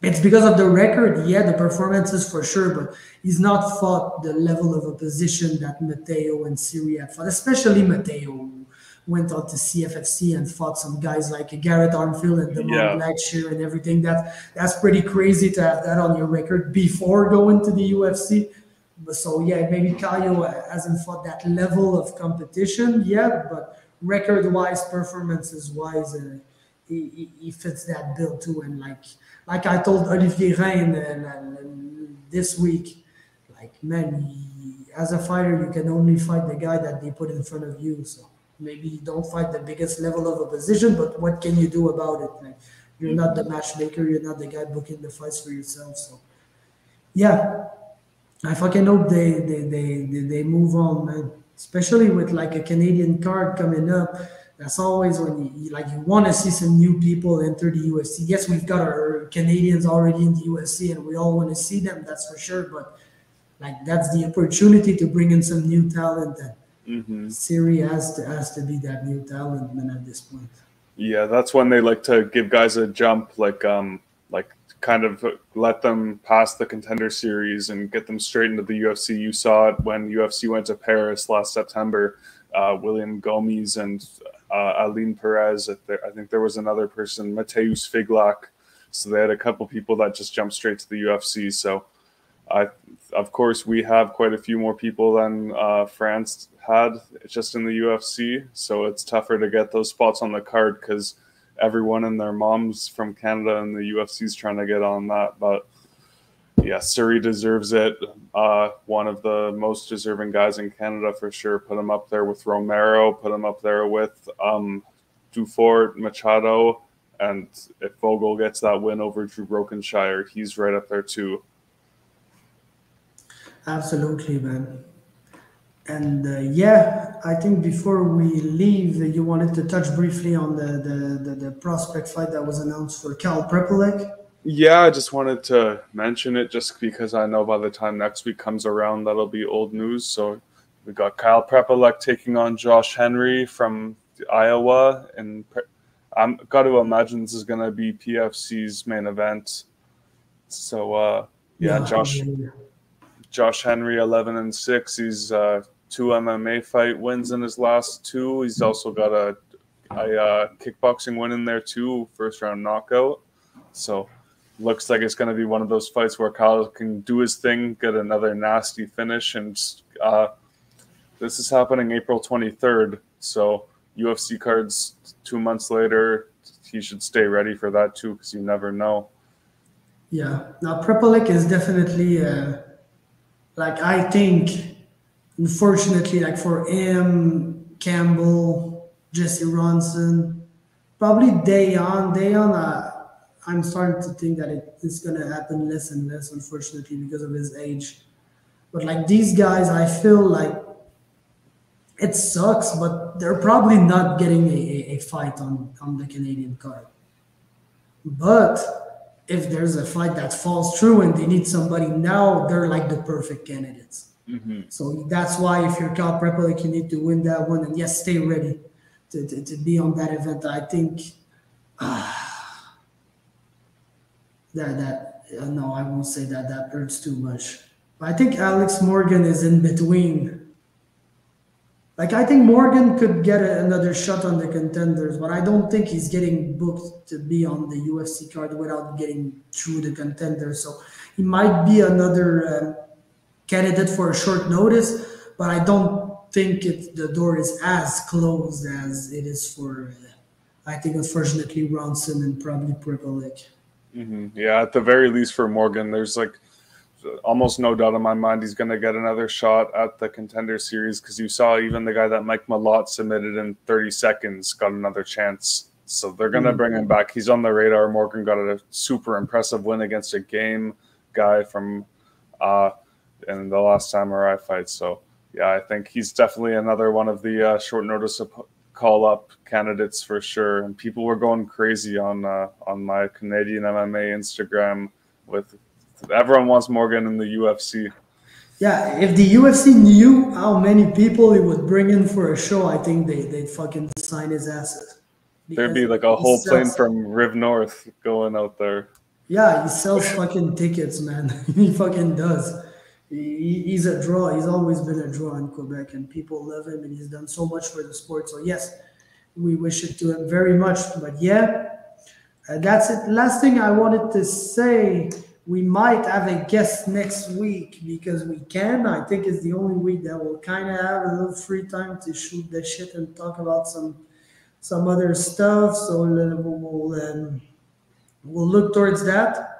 it's because of the record, yeah, the performances for sure, but he's not fought the level of opposition that Mateo and Siri have fought, especially Mateo, who went on to CFFC and fought some guys like Garrett Armfield and Damon Blackshear and everything. That's pretty crazy to have that on your record before going to the UFC. So yeah, maybe Caio hasn't fought that level of competition yet, but record-wise, performances-wise, he fits that bill too. And like I told Olivier Rein this week, like, man, as a fighter, you can only fight the guy that they put in front of you. So maybe you don't fight the biggest level of opposition, but what can you do about it? Like, you're not the matchmaker. You're not the guy booking the fights for yourself. So yeah, I fucking hope they move on, man. Especially with like a Canadian card coming up. That's always when you want to see some new people enter the UFC. Yes, we've got our Canadians already in the UFC, and we all want to see them. That's for sure. But like, that's the opportunity to bring in some new talent. And Siri has to be that new talent, man, at this point. Yeah, that's when they like to give guys a jump, like kind of let them pass the contender series and get them straight into the UFC. You saw it when UFC went to Paris last September. William Gomes and Aline Perez. I think there was another person, Mateusz Figlak. So they had a couple people that just jumped straight to the UFC. So of course, we have quite a few more people than France had just in the UFC. So it's tougher to get those spots on the card because everyone and their moms from Canada and the UFC is trying to get on that. But yeah, Suri deserves it. One of the most deserving guys in Canada for sure. Put him up there with Romero. Put him up there with Dufort, Machado. And if Vogel gets that win over Drew Brokenshire, he's right up there too. Absolutely, man. And yeah, I think before we leave, you wanted to touch briefly on the prospect fight that was announced for Cal Prepolek. Yeah, I just wanted to mention it just because I know by the time next week comes around, that'll be old news. So we got Kyle Prepolek taking on Josh Henry from Iowa. And I'm got to imagine this is going to be PFC's main event. So, Josh Henry, 11-6. He's 2 MMA fight wins in his last 2. He's also got a kickboxing win in there too, first round knockout. So looks like it's going to be one of those fights where Kyle can do his thing, get another nasty finish. And this is happening April 23rd. So UFC cards 2 months later. He should stay ready for that too, because you never know. Yeah. Now, Prepolek is definitely, I think, unfortunately, like for him, Campbell, Jesse Ronson, probably day on, I'm starting to think that it's going to happen less and less, unfortunately, because of his age. But like these guys, I feel like it sucks, but they're probably not getting a fight on the Canadian card. But if there's a fight that falls through and they need somebody now, they're like the perfect candidates. Mm-hmm. So that's why if you're Cal Prepolek, you need to win that one. And yes, stay ready to be on that event. I think... No, I won't say that. That hurts too much. But I think Alex Morgan is in between Like, I think Morgan could get another shot on the contenders, but I don't think he's getting booked to be on the UFC card without getting through the contenders. So he might be another candidate for a short notice, but I don't think the door is as closed as it is for, I think, unfortunately, Ronson and probably Privilege. Mm-hmm. Yeah, at the very least for Morgan, there's like almost no doubt in my mind he's going to get another shot at the Contender Series, because you saw even the guy that Mike Malott submitted in 30 seconds got another chance. So they're going to bring him back. He's on the radar. Morgan got a super impressive win against a game guy from in the last Samurai fight. So yeah, I think he's definitely another one of the short notice call-up candidates for sure. And people were going crazy on my Canadian MMA Instagram with everyone wants Morgan in the UFC. Yeah, if the UFC knew how many people he would bring in for a show, I think they'd fucking sign his asses. There'd be like a whole plane from Riv North going out there. Yeah, he sells fucking tickets, man. He fucking does. He's a draw. He's always been a draw in Quebec, and people love him, and he's done so much for the sport. So yes, we wish it to him very much. But yeah, that's it. Last thing I wanted to say, we might have a guest next week because we can. I think it's the only week that we'll kind of have a little free time to shoot the shit and talk about some other stuff. So we'll look towards that.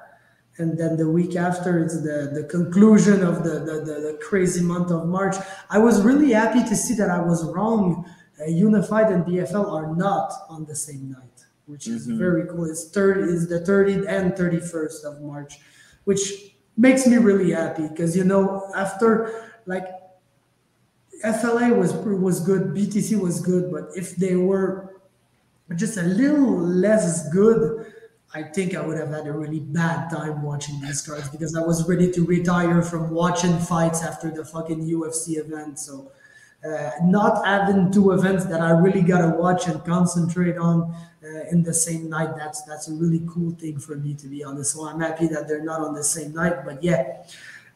And then the week after, it's the conclusion of the crazy month of March. I was really happy to see that I was wrong. Unified and BFL are not on the same night, which is very cool. It's the 30th and 31st of March, which makes me really happy because, after, like, FLA was good, BTC was good, but if they were just a little less good, I think I would have had a really bad time watching these cards because I was ready to retire from watching fights after the fucking UFC event. So not having two events that I really gotta watch and concentrate on in the same night, that's a really cool thing for me, to be honest. So I'm happy that they're not on the same night. But yeah,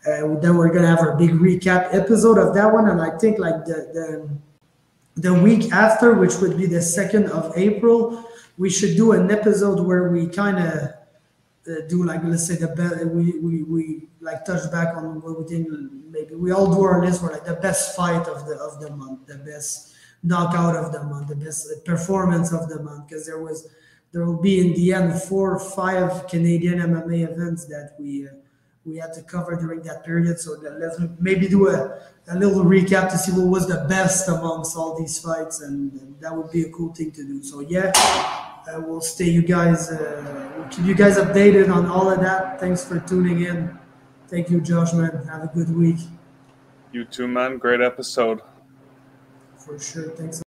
then we're gonna have our big recap episode of that one, and I think like the week after, which would be the 2nd of April, we should do an episode where we kind of do, like, let's say we like touch back on what we think. Maybe we all do our list for like the best fight of the month, the best knockout of the month, the best performance of the month, because there will be in the end 4 or 5 Canadian MMA events that we had to cover during that period. So let's maybe do a little recap to see what was the best amongst all these fights, and that would be a cool thing to do. So yeah, we'll keep you guys updated on all of that. Thanks for tuning in. Thank you, Josh, man. Have a good week. You too, man. Great episode. For sure. Thanks.